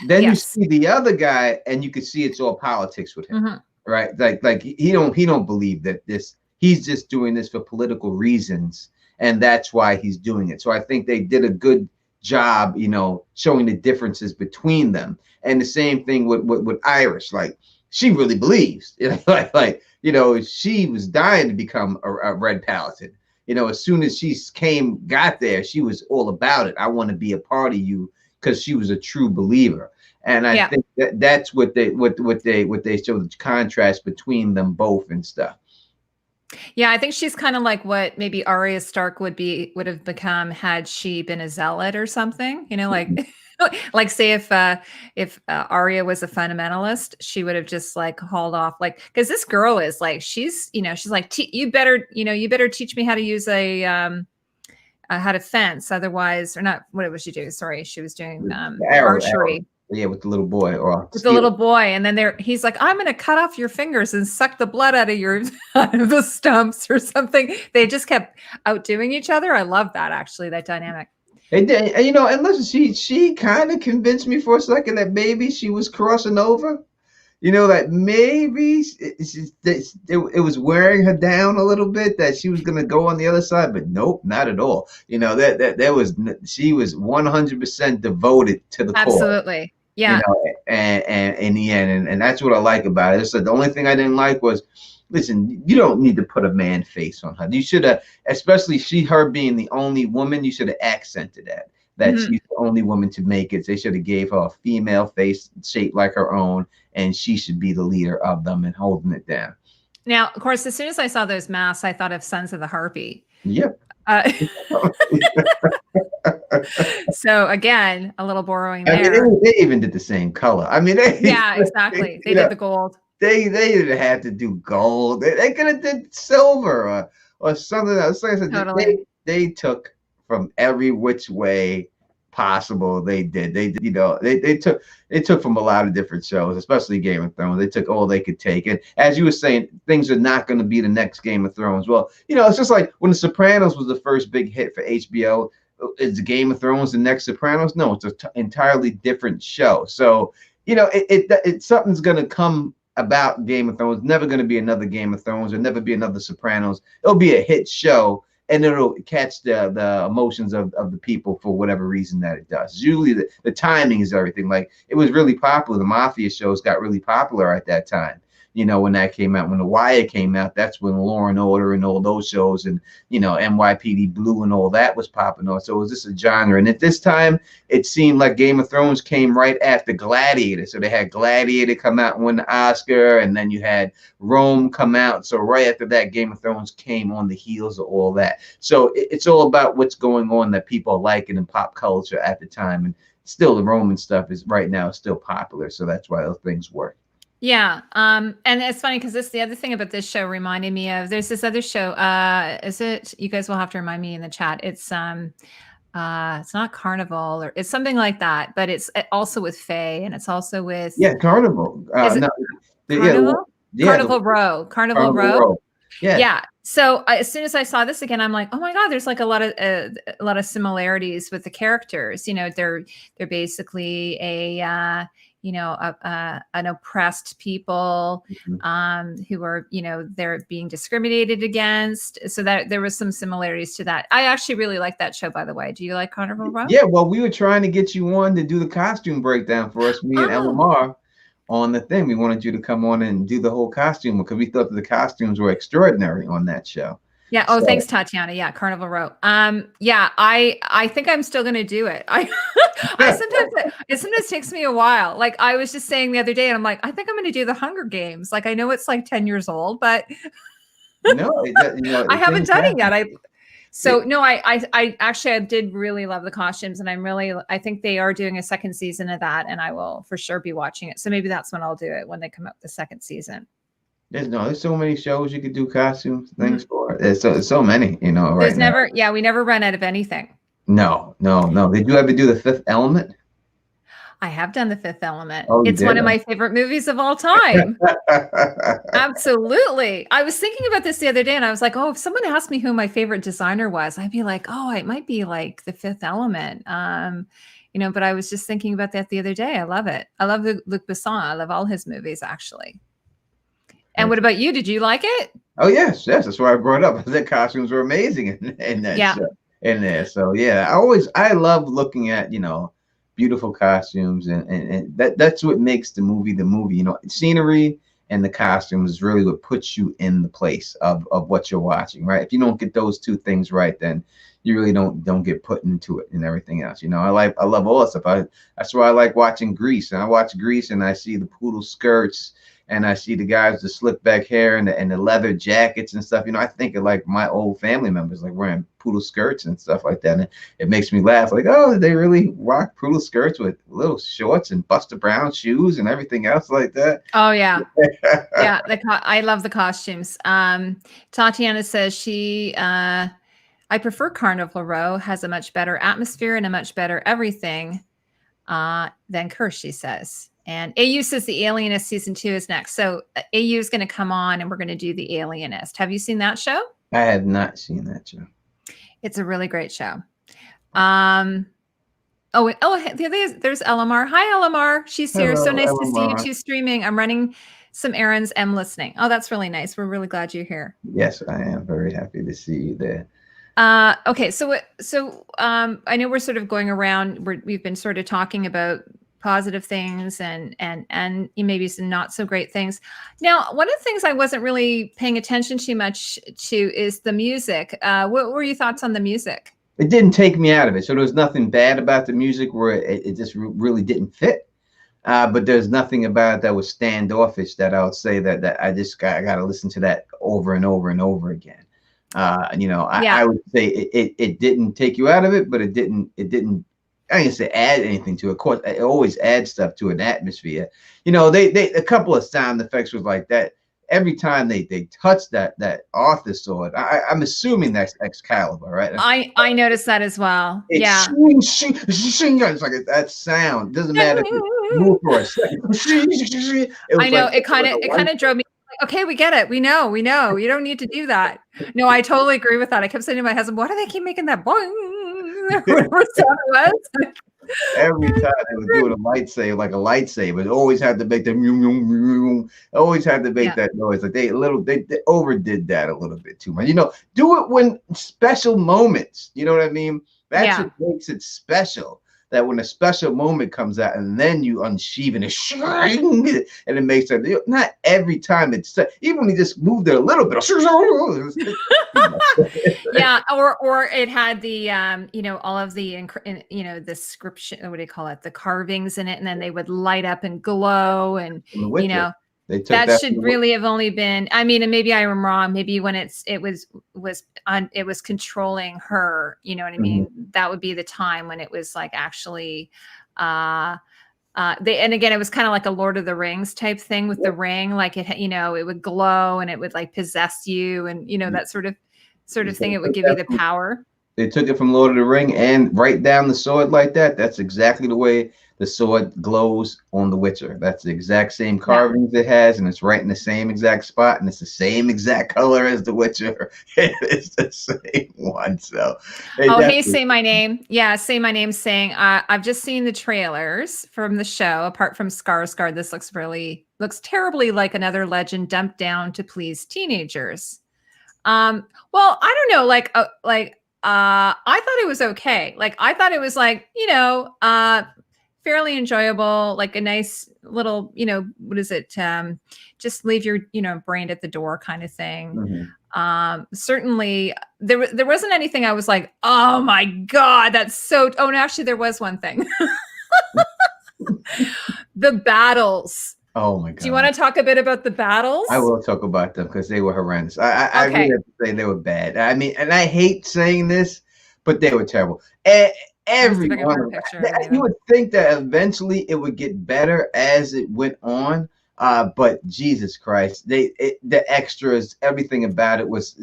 Then you see the other guy, and you can see it's all politics with him, right? Like he don't believe that he's just doing this for political reasons, and that's why he's doing it. So I think they did a good job, showing the differences between them. And the same thing with Irish, like she really believes, she was dying to become a Red Paladin. As soon as she got there, she was all about it. I want to be a part of you, because she was a true believer. And I think that's what they show, the contrast between them both and stuff. Yeah, I think she's kind of like what maybe Arya Stark would have become had she been a zealot or something. Like like say if Arya was a fundamentalist, she would have just like hauled off, like, because this girl is like, she's like, you better teach me how to use how to fence, otherwise, or not. What was she doing? Sorry, she was doing archery. Yeah, with the little boy, or with the little boy, and then he's like, "I'm going to cut off your fingers and suck the blood out of the stumps or something." They just kept outdoing each other. I love that, actually, that dynamic. And and listen, she kind of convinced me for a second that maybe she was crossing over. That maybe it was wearing her down a little bit, that she was going to go on the other side, but nope, not at all. She was 100% devoted to the cause. Absolutely. Yeah. And in the end, and that's what I like about it. So the only thing I didn't like was, listen, you don't need to put a man face on her. You should have, especially her being the only woman, you should have accented that she's the only woman to make it. They should have gave her a female face shaped like her own, and she should be the leader of them and holding it down. Now, of course, as soon as I saw those masks, I thought of Sons of the Harpy. Yep. So again, a little borrowing there. I mean, they even did the same color. I mean, exactly. They did the gold. They didn't have to do gold. They could have did silver or something else. Like I said, totally. They took from every which way possible. They did. They took from a lot of different shows, especially Game of Thrones. They took all they could take. And as you were saying, things are not going to be the next Game of Thrones. Well, it's just like when The Sopranos was the first big hit for HBO. Is the Game of Thrones the next Sopranos? No, it's an entirely different show. So, something's going to come about Game of Thrones. Never going to be another Game of Thrones, or never be another Sopranos. It'll be a hit show, and it'll catch the emotions of the people for whatever reason that it does. Usually the timing is everything. Like, it was really popular. The Mafia shows got really popular at that time. When that came out, when The Wire came out, that's when Law and Order and all those shows, and NYPD Blue and all that was popping off. So it was just a genre. And at this time, it seemed like Game of Thrones came right after Gladiator. So they had Gladiator come out and win the Oscar, and then you had Rome come out. So right after that, Game of Thrones came on the heels of all that. So it's all about what's going on that people are liking in pop culture at the time. And still, the Roman stuff is right now still popular. So that's why those things work. Yeah. And it's funny because the other thing about this show reminded me of, there's this other show. You guys will have to remind me in the chat. It's not Carnival, or it's something like that, but it's also with Faye, and it's also with Carnival. Carnival? Carnival Row. Carnival Row. Yeah. So as soon as I saw this again, I'm like, oh my God, there's like a lot of similarities with the characters. They're basically an oppressed people who are, they're being discriminated against. So that there was some similarities to that. I actually really like that show, by the way. Do you like Carnival Row? Yeah, well, we were trying to get you on to do the costume breakdown for us, me and LMR, on the thing. We wanted you to come on and do the whole costume because we thought that the costumes were extraordinary on that show. Yeah. Oh, thanks, Tatiana. Yeah, Carnival Row. Yeah, I think I'm still gonna do it. I it sometimes takes me a while. Like I was just saying the other day, and I'm like, I think I'm gonna do the Hunger Games. Like I know it's like 10 years old, but I haven't done it yet. I actually I did really love the costumes, and I think they are doing a second season of that, and I will for sure be watching it. So maybe that's when I'll do it, when they come out with the second season. There's so many shows you could do costumes things for. There's so many, right There's now. never, we never run out of anything. No. Did you ever do The Fifth Element? I have done The Fifth Element. Oh, it's one of my favorite movies of all time. Absolutely. I was thinking about this the other day, and I was like, oh, if someone asked me who my favorite designer was, I'd be like, oh, it might be like The Fifth Element. But I was just thinking about that the other day. I love it. I love Luc Besson. I love all his movies, actually. And what about you? Did you like it? Oh, yes. That's why I brought it up. The costumes were amazing in that show, in there. So, yeah, I love looking at, beautiful costumes. And that's what makes the movie the movie. Scenery and the costumes is really what puts you in the place of what you're watching, right? If you don't get those two things right, then you really don't get put into it and everything else. I love all that stuff. That's why I like watching Grease. And I watch Grease and I see the poodle skirts, and I see the guys with the slick back hair and the leather jackets and stuff. I think of like my old family members, like wearing poodle skirts and stuff like that. And it makes me laugh. Like, oh, they really rock poodle skirts with little shorts and Buster Brown shoes and everything else like that. Oh yeah, yeah. I love the costumes. Tatiana says I prefer Carnival Row. Has a much better atmosphere and a much better everything than Curse. She says. And AU says The Alienist season 2 is next. So AU is going to come on and we're going to do The Alienist. Have you seen that show? I have not seen that show. It's a really great show. There's LMR. Hi, LMR. She's here. Hello, so nice LMR. to see you two streaming. I'm running some errands and listening. Oh, that's really nice. We're really glad you're here. Yes, I am very happy to see you there. Okay. So I know we're sort of going around. We've been sort of talking about positive things and maybe some not so great things. Now, one of the things I wasn't really paying attention too much to is the music. What were your thoughts on the music? It didn't take me out of it. So there was nothing bad about the music where it just really didn't fit. But there's nothing about it that was standoffish that I would say that I got to listen to that over and over and over again. I would say it didn't take you out of it, but it didn't I didn't say add anything to it. Of course, it always adds stuff to an atmosphere. They a couple of sound effects was like that. Every time they touched that Arthur sword, I'm assuming that's Excalibur, right? I noticed that as well. It's it's like that sound. Doesn't matter if you move for a second. I know it kind of drove me. Okay, we get it. We know. You don't need to do that. No, I totally agree with that. I kept saying to my husband, why do they keep making that boing? Whatever sound it was. Every time they were doing a lightsaber, it always had to make the always had to make that noise. Like they overdid that a little bit too much. Do it when special moments. You know what I mean? That's what makes it special. That when a special moment comes out and then you unsheath and it makes it. Not every time even when you just moved it a little bit. Yeah, or it had the all of the the description, what do you call it, the carvings in it, and then they would light up and glow, and that should really have only been, and maybe I am wrong, maybe when it was controlling her, you know what I mean? That would be the time when it was like actually and again, it was kind of like a Lord of the Rings type thing with the ring, like it would glow and it would like possess you, and that sort of thing. It would give you the power. They took it from Lord of the Ring and right down the sword like that. That's exactly the way the sword glows on the Witcher. That's the exact same carvings it has, and it's right in the same exact spot, and it's the same exact color as the Witcher. It's the same one. So, hey, say my name. Yeah, say my name. Saying I've just seen the trailers from the show. Apart from Skarsgård, this looks terribly like another legend dumped down to please teenagers. Well, I don't know. I thought it was okay. Like, I thought it was like, fairly enjoyable, like a nice little, what is it? Just leave your, brain at the door kind of thing. Certainly there wasn't anything I was like, oh my God, that's so, oh, and actually there was one thing. The battles. Oh my God. Do you want to talk a bit about the battles? I will talk about them because they were horrendous. I really have to say they were bad. I mean, and I hate saying this, but they were terrible. Everyone, you would think that eventually it would get better as it went on. But Jesus Christ, the extras, everything about it was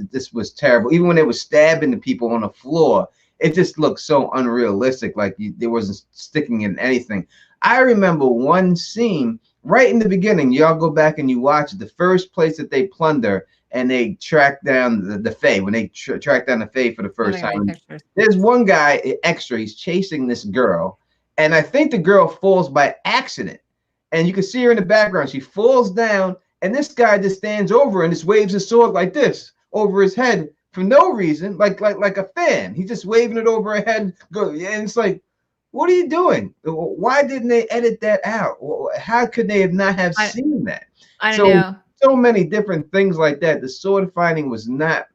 terrible. Even when they were stabbing the people on the floor, it just looked so unrealistic. Like there wasn't sticking in anything. I remember one scene right in the beginning. Y'all go back and you watch the first place that they plunder and they track down the Fae. When they track down the Fae for the first time, there's one guy extra. He's chasing this girl, and I think the girl falls by accident. And you can see her in the background. She falls down, and this guy just stands over and just waves his sword like this over his head for no reason, like a fan. He's just waving it over her head. And it's like, what are you doing? Why didn't they edit that out? How could they not have seen that? I don't know. So many different things like that. The sword fighting was not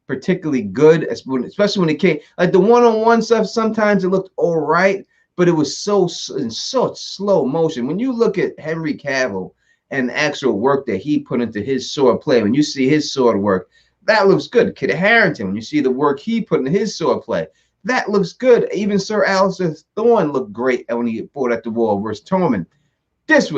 particularly good, especially when it came like the one-on-one stuff. Sometimes it looked all right, but it was so in such slow motion. When you look at Henry Cavill and the actual work that he put into his sword play, when you see his sword work, that looks good. Kit Harington, when you see the work he put into his sword play, that looks good. Even Sir Alistair Thorne looked great when he fought at the wall versus Tormund. This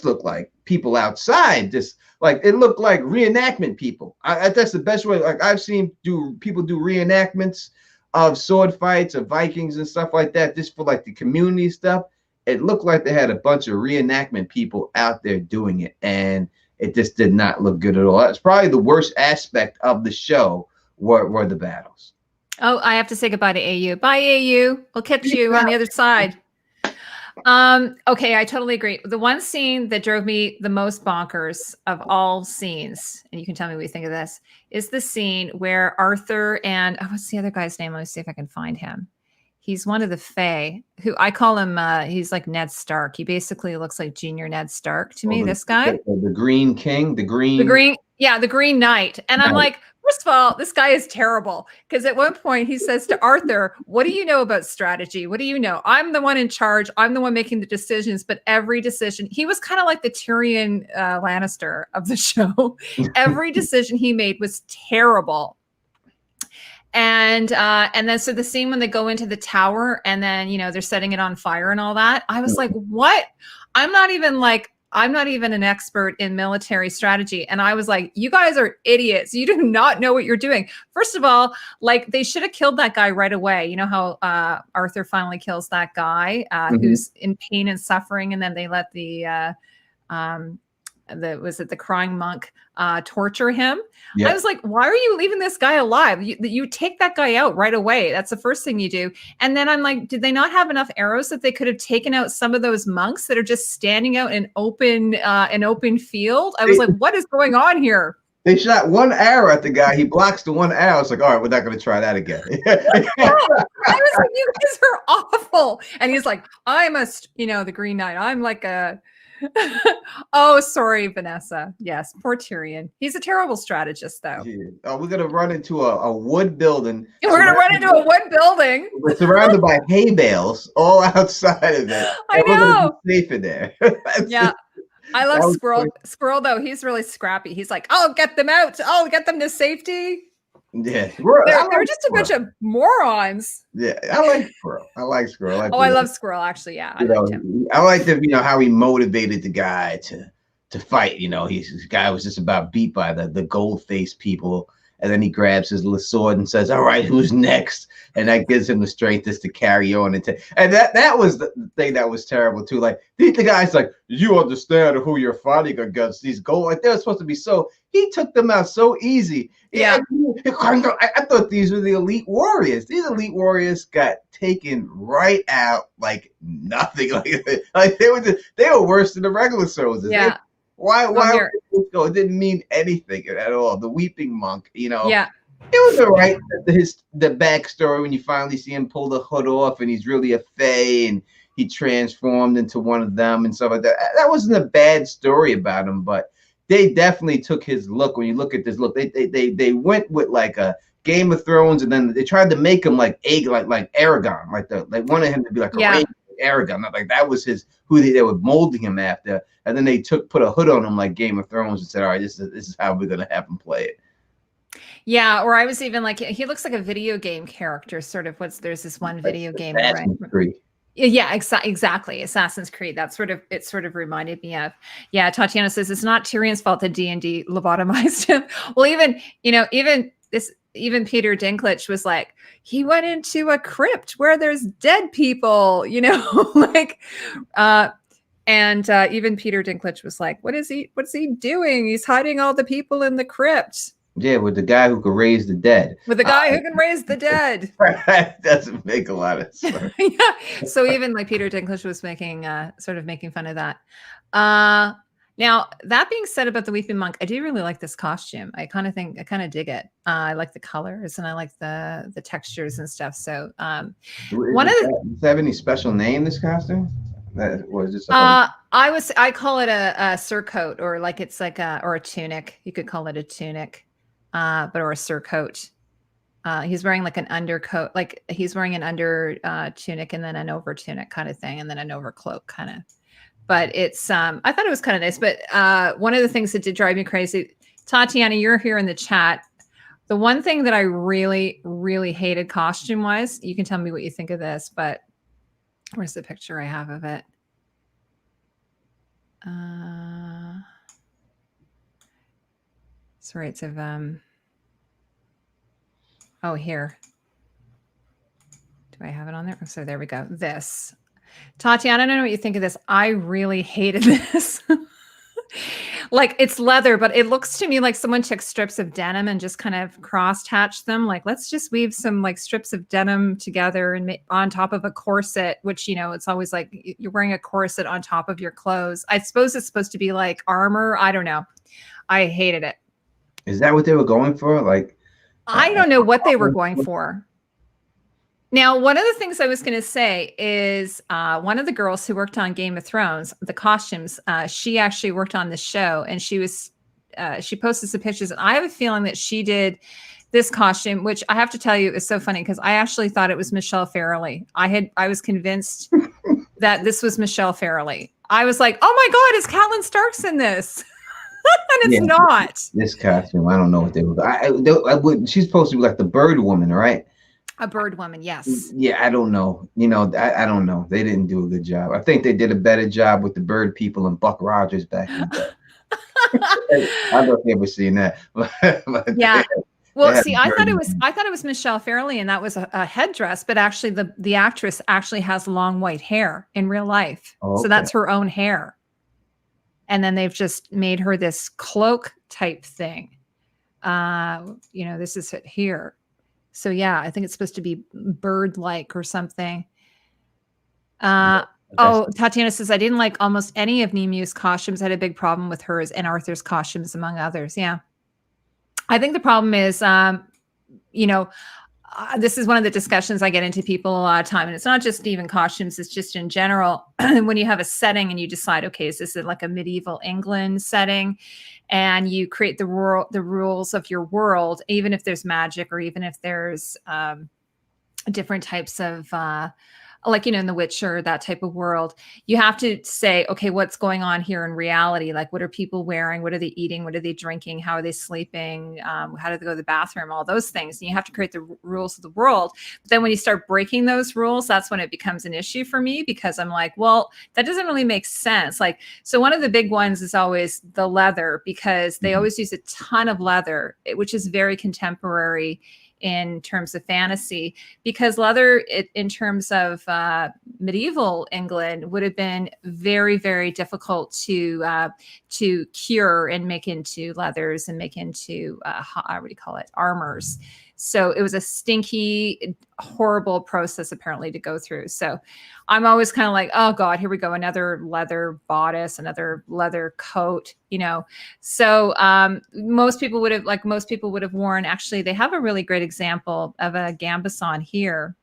looked like people outside. It looked like reenactment people. That's the best way. Like I've seen people do reenactments of sword fights of Vikings and stuff like that, just for like the community stuff. It looked like they had a bunch of reenactment people out there doing it, and it just did not look good at all. That's probably the worst aspect of the show were the battles. Oh, I have to say goodbye to AU. Bye, AU. We'll catch you on the other side. Okay, I totally agree. The one scene that drove me the most bonkers of all scenes, and you can tell me what you think of this, is the scene where Arthur and what's the other guy's name? Let me see if I can find him. He's one of the Fae, who I call him, he's like Ned Stark. He basically looks like Junior Ned Stark to me, this guy. The Green King, the Green Knight. And I'm like, first of all, this guy is terrible. Because at one point he says to Arthur, what do you know about strategy? What do you know? I'm the one in charge. I'm the one making the decisions. But every decision, he was kind of like the Tyrion Lannister of the show. Every decision he made was terrible. And then so the scene when they go into the tower and then, they're setting it on fire and all that, I was like, what? I'm not even an expert in military strategy. And I was like, you guys are idiots. You do not know what you're doing. First of all, like they should have killed that guy right away. You know how Arthur finally kills that guy who's in pain and suffering. And then they let the crying monk torture him. Yep. I was like, why are you leaving this guy alive? You take that guy out right away. That's the first thing you do. And then I'm like, did they not have enough arrows that they could have taken out some of those monks that are just standing out in an open field? I was like, what is going on here? They shot one arrow at the guy. He blocks the one arrow. It's like, all right, we're not going to try that again. I was like, you guys are awful. And he's like, I'm the Green Knight. I'm like a oh, sorry, Vanessa. Yes, poor Tyrion. He's a terrible strategist, though. Yeah. Oh, we're gonna run into a wood building. We're gonna run into a wood building. We're surrounded by hay bales all outside of it. I know. We're gonna be safe in there. Yeah. I love Squirrel. Squirrel, though, he's really scrappy. He's like, I'll get them out. I'll get them to safety. Yeah, they're just a bunch of morons. Yeah, I like Squirrel. I love Squirrel. Actually, yeah, I liked him. I like how he motivated the guy to fight. His guy was just about beat by the gold-faced people, and then he grabs his little sword and says, "All right, who's next?" And that gives him the strength just to carry on. And that was the thing that was terrible too. Like the guy's like, "You understand who you're fighting against? These gold, like they're supposed to be so." He took them out so easy. Yeah. I thought these were the elite warriors. These elite warriors got taken right out like nothing. Like they were worse than the regular soldiers. Yeah. Why it didn't mean anything at all. The weeping monk, Yeah. it was all right. The backstory when you finally see him pull the hood off and he's really a fae and he transformed into one of them and stuff like that. That wasn't a bad story about him, but they definitely took his look. When you look at this look, they went with like a Game of Thrones, and then they tried to make him like Aragon, like wanted him to be like a Aragon. Not like that was who they were molding him after, and then they put a hood on him like Game of Thrones and said, "All right, this is how we're gonna have him play it." Yeah, or I was even like, he looks like a video game character, sort of. There's this one video game, right? Yeah, exactly. Assassin's Creed. It sort of reminded me of. Yeah, Tatiana says it's not Tyrion's fault that D&D lobotomized him. Well, even Peter Dinklage was like, he went into a crypt where there's dead people, like, and even Peter Dinklage was like, what's he doing? He's hiding all the people in the crypt. Yeah, with the guy who could raise the dead. With the guy who can raise the dead. That doesn't make a lot of sense. Yeah. So even like Peter Dinklage was making fun of that. Now, that being said about the Weeping Monk, I do really like this costume. I kind of dig it. I like the colors and I like the textures and stuff. So does it have any special name, this costume? That was just I call it a surcoat, or like it's like or a tunic. You could call it a tunic, or a surcoat. He's wearing like an undercoat, like he's wearing an under tunic and then an over tunic kind of thing, and then an overcloak kind of. But it's I thought it was kind of nice. But one of the things that did drive me crazy, Tatiana, you're here in the chat. The one thing that I really, really hated costume wise, you can tell me what you think of this, but where's the picture I have of it? Sorry, it's of oh, here. Do I have it on there? Oh, so there we go. This. Tatiana, I don't know what you think of this. I really hated this. Like, it's leather, but it looks to me like someone took strips of denim and just kind of cross-hatched them. Like, let's just weave some like strips of denim together and on top of a corset, which, it's always like you're wearing a corset on top of your clothes. I suppose it's supposed to be like armor. I don't know. I hated it. Is that what they were going for? Like, I don't know what they were going for. Now, one of the things I was going to say is one of the girls who worked on Game of Thrones, the costumes, she actually worked on the show, and she posted some pictures. And I have a feeling that she did this costume, which I have to tell you is so funny because I actually thought it was Michelle Farrelly. I was convinced that this was Michelle Farrelly. I was like, oh my God, is Catelyn Starks in this? And it's not. This costume, I don't know what they were. She's supposed to be like the bird woman, right? A bird woman, yes. Yeah, I don't know. I don't know. They didn't do a good job. I think they did a better job with the bird people and Buck Rogers back in the day. I don't know if you ever seen that. But yeah. Well, see, I thought it was Michelle Farrelly, and that was a headdress. But actually, the actress actually has long white hair in real life, so that's her own hair. And then they've just made her this cloak type thing. This is it here. So yeah, I think it's supposed to be bird-like or something. Tatiana says, I didn't like almost any of Nimue's costumes. I had a big problem with hers and Arthur's costumes, among others. Yeah. I think the problem is, this is one of the discussions I get into people a lot of time. And it's not just even costumes, it's just in general. When you have a setting and you decide, okay, is this like a medieval England setting? And you create the rules of your world, even if there's magic or even if there's different types of like, in The Witcher, that type of world, you have to say, okay, what's going on here in reality? Like, what are people wearing? What are they eating? What are they drinking? How are they sleeping? How do they go to the bathroom? All those things. And you have to create the rules of the world. But then when you start breaking those rules, that's when it becomes an issue for me, because I'm like, well, that doesn't really make sense. Like, so one of the big ones is always the leather, because they always use a ton of leather, which is very contemporary in terms of fantasy, because leather in terms of medieval England would have been very, very difficult to cure and make into leathers and make into what do you call it, armors. So it was a stinky, horrible process apparently to go through. So I'm always kind of like, oh God, here we go, another leather bodice, another leather coat, So most people would have worn, actually, they have a really great example of a gambeson here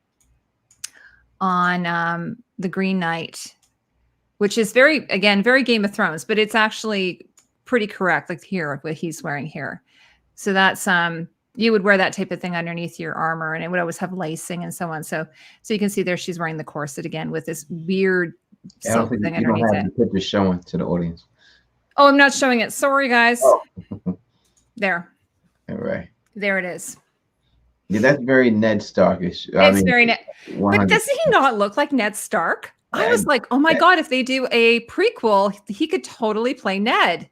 on the Green Knight, which is very Game of Thrones, but it's actually pretty correct, like here, what he's wearing here. So that's you would wear that type of thing underneath your armor, and it would always have lacing and so on. So you can see there she's wearing the corset again with this weird silk thing underneath it. The picture showing to the audience. Oh, I'm not showing it. Sorry, guys. Oh. There. All right. There it is. Yeah, that's very Ned Starkish. It's very Ned. But does he not look like Ned Stark? I was like, oh my God, if they do a prequel, he could totally play Ned.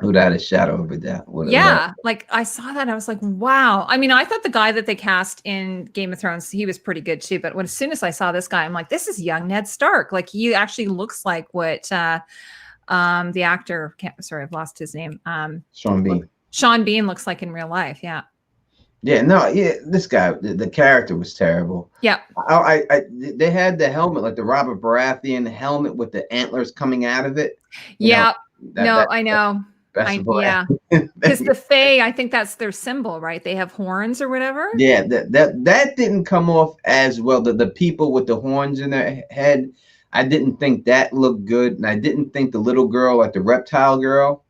Without a shadow of a doubt. Yeah, like I saw that and I was like, wow. I mean, I thought the guy that they cast in Game of Thrones, he was pretty good too. But as soon as I saw this guy, I'm like, this is young Ned Stark. Like, he actually looks like what the actor, I've lost his name. Sean Bean. Sean Bean looks like in real life. Yeah. Yeah, no, yeah, this guy, the character was terrible. Yeah. They had the helmet, like the Robert Baratheon helmet with the antlers coming out of it. Yeah. I know. Yeah. Because the Fae, I think that's their symbol, right? They have horns or whatever. Yeah, that didn't come off as well. The people with the horns in their head, I didn't think that looked good. And I didn't think the little girl, like the reptile girl,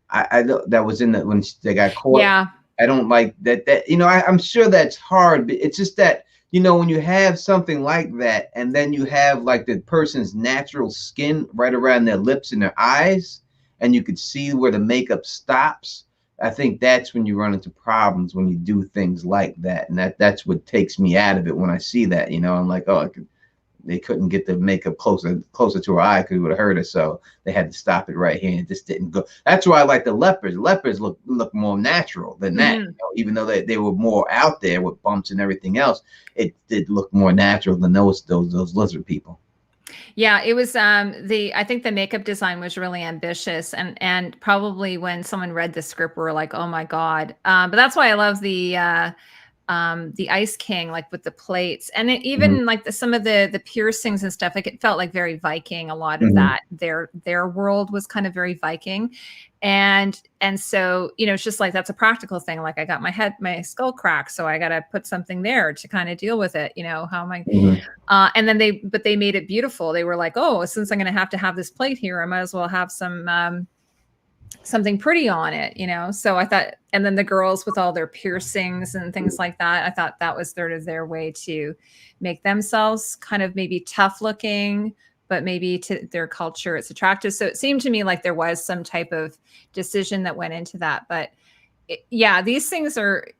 I that was in the when they got caught. Yeah. I don't like that. I'm sure that's hard, but it's just that, when you have something like that, and then you have like the person's natural skin right around their lips and their eyes, and you could see where the makeup stops. I think that's when you run into problems when you do things like that. And that's what takes me out of it when I see that, I'm like, oh, they couldn't get the makeup closer to her eye because it would have hurt her. So they had to stop it right here. And it just didn't go. That's why I like the leopards. Leopards look more natural than that. Even though they were more out there with bumps and everything else, it did look more natural than those lizard people. Yeah, it was I think the makeup design was really ambitious, and probably when someone read the script, we were like, oh my God. But that's why I love the Ice King, like with the plates, and even like some of the piercings and stuff, like it felt like very Viking. A lot of that, their world was kind of very Viking. And so, it's just like, that's a practical thing. Like, I got my skull cracked, so I got to put something there to kind of deal with it. How am I? And then they made it beautiful. They were like, oh, since I'm going to have this plate here, I might as well have something pretty on it, So I thought, and then the girls with all their piercings and things like that, I thought that was their way to make themselves kind of maybe tough looking, but maybe to their culture, it's attractive. So it seemed to me like there was some type of decision that went into that. But yeah, these things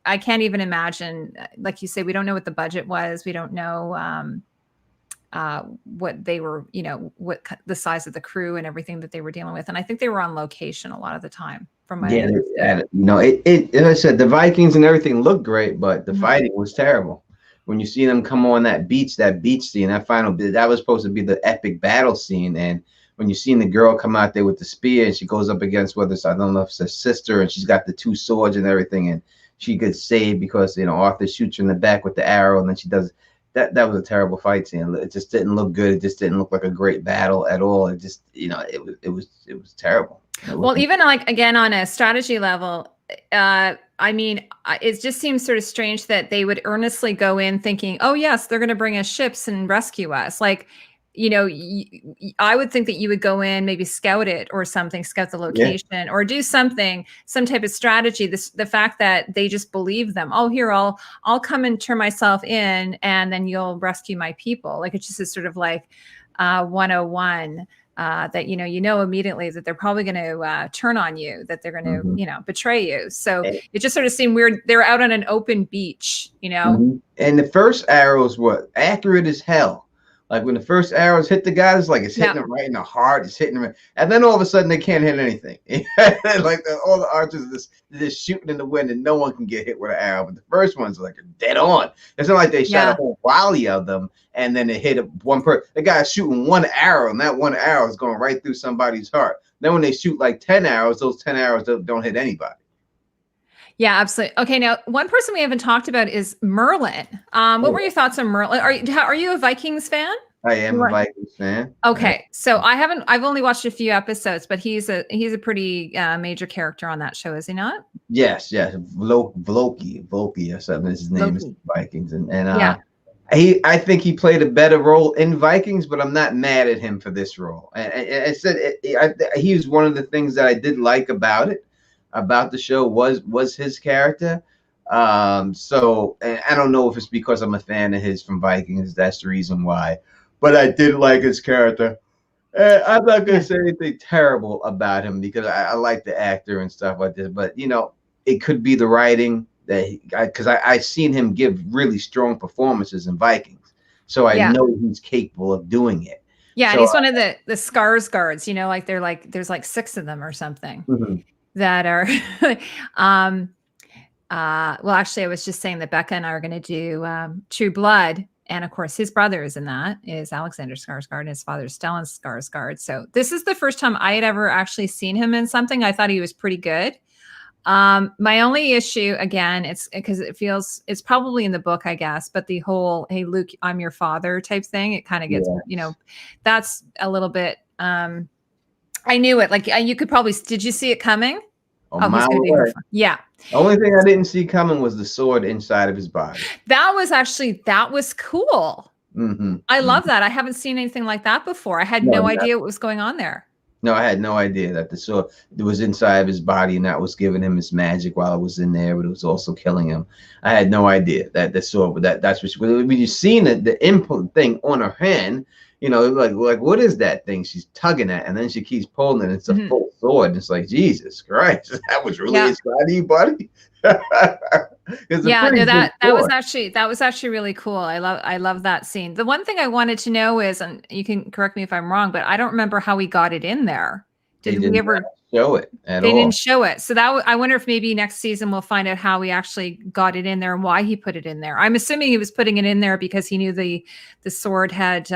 I can't even imagine. Like you say, we don't know what the budget was. We don't know what they were, what the size of the crew and everything that they were dealing with. And I think they were on location a lot of the time. From my as I said, the Vikings and everything looked great, but the fighting was terrible. When you see them come on that beach scene, that final bit, that was supposed to be the epic battle scene. And when you seen the girl come out there with the spear, and she goes up against I don't know if it's her sister, and she's got the two swords and everything, and she gets saved because Arthur shoots her in the back with the arrow, and then she does that was a terrible fight scene. It just didn't look good. It just didn't look like a great battle at all. It just it was terrible. Well, even like, again, on a strategy level, I mean, it just seems sort of strange that they would earnestly go in thinking, oh yes, they're going to bring us ships and rescue us. Like, you know, I would think that you would go in, maybe scout it or something, scout the location, or do something, some type of strategy. The fact that they just believe them. Oh, here, I'll come and turn myself in, and then you'll rescue my people. Like, it's just a sort of like 101. That you know immediately that they're probably going to turn on you, that they're going to betray you. So it just sort of seemed weird. They're out on an open beach, and the first arrows were accurate as hell. Like when the first arrows hit the guy, it's like it's hitting them right in the heart. It's hitting them, and then all of a sudden they can't hit anything. Like all the archers are just shooting in the wind, and no one can get hit with an arrow. But the first ones are like dead on. It's not like they shot a whole volley of them, and then it hit one person. The guy's shooting one arrow, and that one arrow is going right through somebody's heart. Then when they shoot like 10 arrows, those 10 arrows don't hit anybody. Yeah, absolutely. Okay, now one person we haven't talked about is Merlin. What were your thoughts on Merlin? Are you a Vikings fan? I am a Vikings fan. Okay, so I've only watched a few episodes, but he's a pretty major character on that show, is he not? Yes. Volky or something. His name is Vikings, and I think he played a better role in Vikings, but I'm not mad at him for this role. And I said he was one of the things that I did like about the show was his character. So and I don't know if it's because I'm a fan of his from Vikings, that's the reason why, but I did like his character. I'm not going to say anything terrible about him because I like the actor and stuff like this, but it could be the writing because I've seen him give really strong performances in Vikings, so I know he's capable of doing it. Yeah, so, and he's one of the Skarsgårds, like there's like 6 of them or something. That are well, actually I was just saying that Becca and I are going to do True Blood, and of course his brother is in that, is Alexander Skarsgård, and his father is Stellan Skarsgård. So this is the first time I had ever actually seen him in something. I thought he was pretty good. My only issue, again, it's because it's probably in the book, I guess, but the whole "Hey Luke, I'm your father" type thing, it kind of gets that's a little bit I knew it. Like you could probably, did you see it coming? Oh, he's gonna be her. Yeah. The only thing I didn't see coming was the sword inside of his body. That was cool. I love that. I haven't seen anything like that before. I had no idea what was going on there. No, I had no idea that the sword was inside of his body and that was giving him his magic while it was in there, but it was also killing him. I had no idea that the sword, that's what when you've seen the input thing on her hand. Like what is that thing she's tugging at? And then she keeps pulling it. It's a full sword. And it's like, Jesus Christ, that was really inside of you, buddy. That was actually really cool. I love that scene. The one thing I wanted to know is, and you can correct me if I'm wrong, but I don't remember how we got it in there. Did we ever show it at all? They didn't show it. So I wonder if maybe next season we'll find out how we actually got it in there and why he put it in there. I'm assuming he was putting it in there because he knew the sword had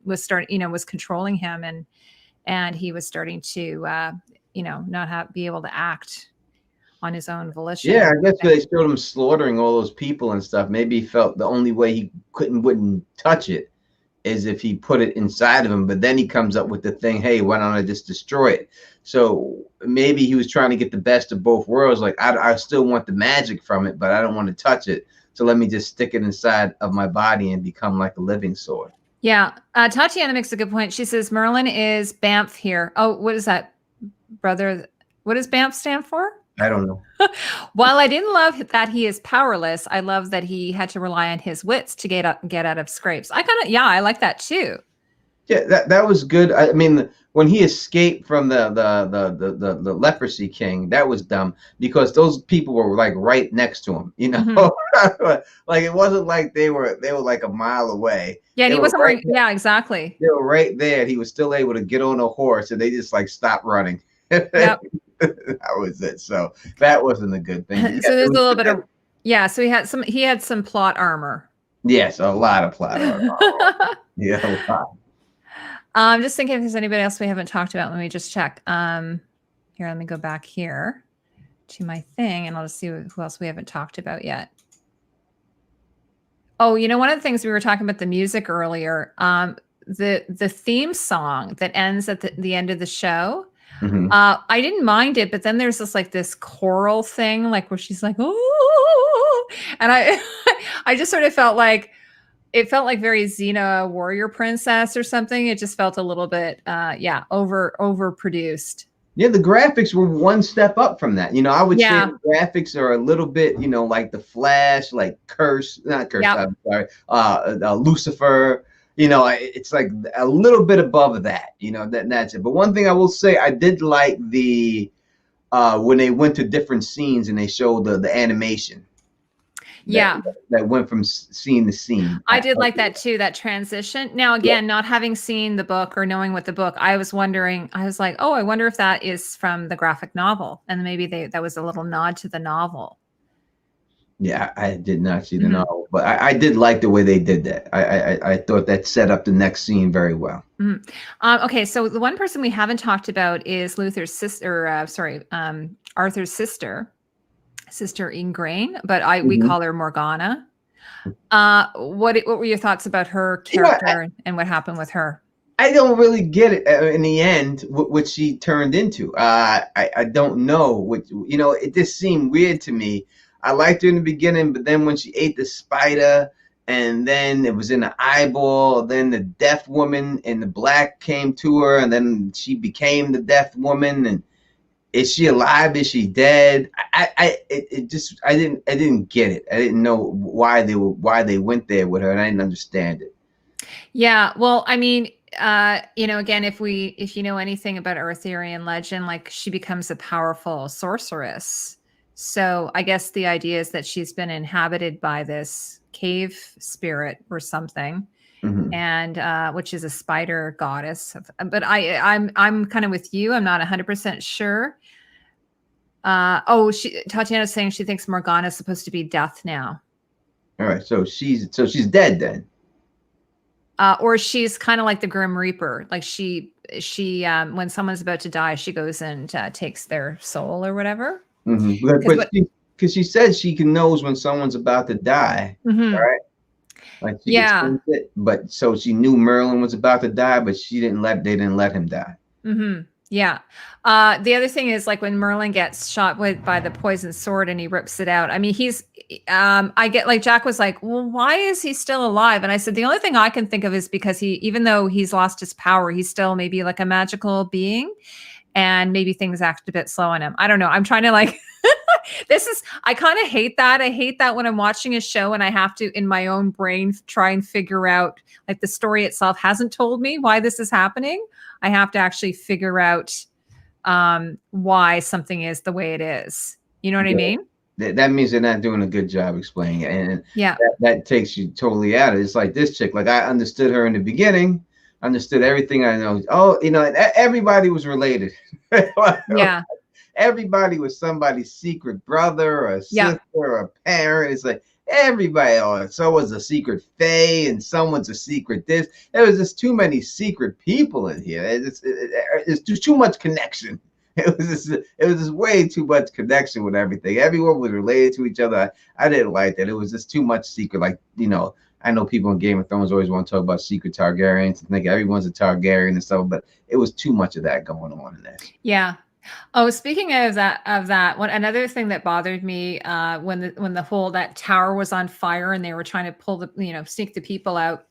was controlling him, and he was starting to not be able to act on his own volition. Yeah, I guess they showed him slaughtering all those people and stuff. Maybe he felt the only way he wouldn't touch it is if he put it inside of him, but then he comes up with the thing, hey, why don't I just destroy it? So maybe he was trying to get the best of both worlds. Like, I still want the magic from it, but I don't want to touch it. So let me just stick it inside of my body and become like a living sword. Yeah. Tatiana makes a good point. She says, Merlin is Banff here. Oh, what is that, brother? What does Banff stand for? I don't know. While I didn't love that he is powerless, I love that he had to rely on his wits to get out of scrapes. I like that too. Yeah, that was good. I mean, when he escaped from the leprosy king, that was dumb because those people were like right next to him. Like it wasn't like they were like a mile away. Yeah, and he wasn't right. Yeah, exactly. They were right there. He was still able to get on a horse, and they just like stopped running. Yep. That was it. So that wasn't a good thing. So there's a little bit of so he had some plot armor. Yes, a lot of plot armor. Yeah, a lot. I'm just thinking if there's anybody else we haven't talked about. Let me just check. Here, let me go back here to my thing, and I'll just see who else we haven't talked about yet. Oh, one of the things we were talking about the music earlier. The theme song that ends at the end of the show. Mm-hmm. I didn't mind it, but then there's this choral thing, like where she's like, "Oh," and I just sort of felt like it felt like very Xena warrior princess or something. It just felt a little bit, overproduced. Yeah, the graphics were one step up from that. I would say Yeah. the graphics are a little bit, like the Flash, like not Curse. Yep. I'm sorry, Lucifer. It's like a little bit above that. That's it. But one thing I will say, I did like the when they went to different scenes and they showed the animation. Yeah. That went from scene to scene. I did like that too, that transition. Now, again, not having seen the book or knowing what the book, I was wondering, I was like, oh, I wonder if that is from the graphic novel. And maybe that was a little nod to the novel. Yeah, I did not see the novel, but I did like the way they did that. I thought that set up the next scene very well. Okay, so the one person we haven't talked about is Arthur's sister. Sister Ingrain, but we call her Morgana. What were your thoughts about her character and what happened with her? I don't really get it in the end what she turned into. I don't know it just seemed weird to me. I liked her in the beginning, but then when she ate the spider and then it was in the eyeball, then the deaf woman in the black came to her and then she became the deaf woman. And is she alive? Is she dead? I didn't get it. I didn't know why they went there with her, and I didn't understand it. Yeah, well, I mean, again, if you know anything about Arthurian legend, like she becomes a powerful sorceress. So I guess the idea is that she's been inhabited by this cave spirit or something. And which is a spider goddess. But I'm kind of with you. I'm not 100% sure. Tatiana's saying she thinks Morgana is supposed to be death now. All right, so she's dead then. Or she's kind of like the Grim Reaper. Like she when someone's about to die, she goes and takes their soul or whatever. Because she says she knows when someone's about to die, right? Like she could sense it, but so she knew Merlin was about to die, but they didn't let him die. Yeah. The other thing is like when Merlin gets shot by the poison sword and he rips it out. I mean, I get like Jack was like, well, why is he still alive? And I said, the only thing I can think of is because even though he's lost his power, he's still maybe like a magical being and maybe things act a bit slow on him. I don't know. I'm trying to like, I kind of hate that. I hate that when I'm watching a show and I have to, in my own brain, try and figure out like the story itself hasn't told me why this is happening. I have to actually figure out why something is the way it is. You know what I mean? That means they're not doing a good job explaining it. And that takes you totally out of it. It's like this chick, like I understood her in the beginning, understood everything I know. Oh, everybody was related. Yeah. Everybody was somebody's secret brother or a sister or a parent. It's like everybody, someone's a secret fae and someone's a secret this. There was just too many secret people in here. It's just too much connection. It was just way too much connection with everything. Everyone was related to each other. I didn't like that. It was just too much secret. Like, I know people in Game of Thrones always want to talk about secret Targaryens and think everyone's a Targaryen and stuff, but it was too much of that going on in there. Yeah. Oh, speaking of that, another thing that bothered me when the whole that tower was on fire and they were trying to pull sneak the people out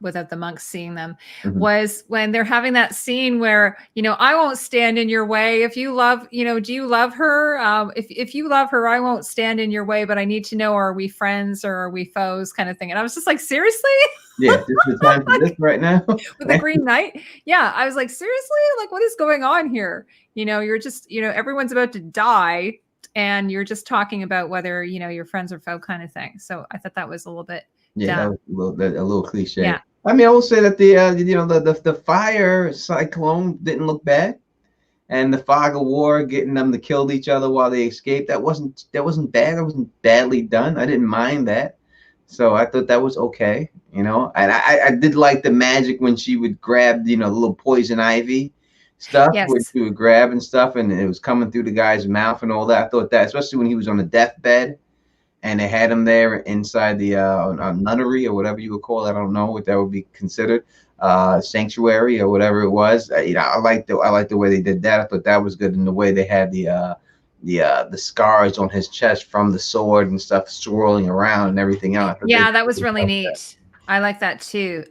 without the monks seeing them was when they're having that scene where I won't stand in your way if you love do you love her if you love her I won't stand in your way, but I need to know, are we friends or are we foes, kind of thing. And I was just like, seriously? Yeah, this is the time for this right now. With the Green Knight. Yeah, I was like, seriously? Like, what is going on here? You're just, everyone's about to die and you're just talking about whether, you're friends or foe, kind of thing. So I thought that was a little bit that was a little cliche. Yeah. I mean, I will say that the fire cyclone didn't look bad, and the fog of war getting them to kill each other while they escaped, that wasn't bad. That wasn't badly done. I didn't mind that. So I thought that was okay, and I did like the magic when she would grab, the little poison ivy stuff, when she would grab and stuff, and it was coming through the guy's mouth and all that. I thought that, especially when he was on the deathbed, and they had him there inside the nunnery or whatever you would call it. I don't know what that would be considered, sanctuary or whatever it was. I like the way they did that. I thought that was good, and the way they had the scars on his chest from the sword and stuff swirling around and everything else. Yeah, that was really neat. I like that too.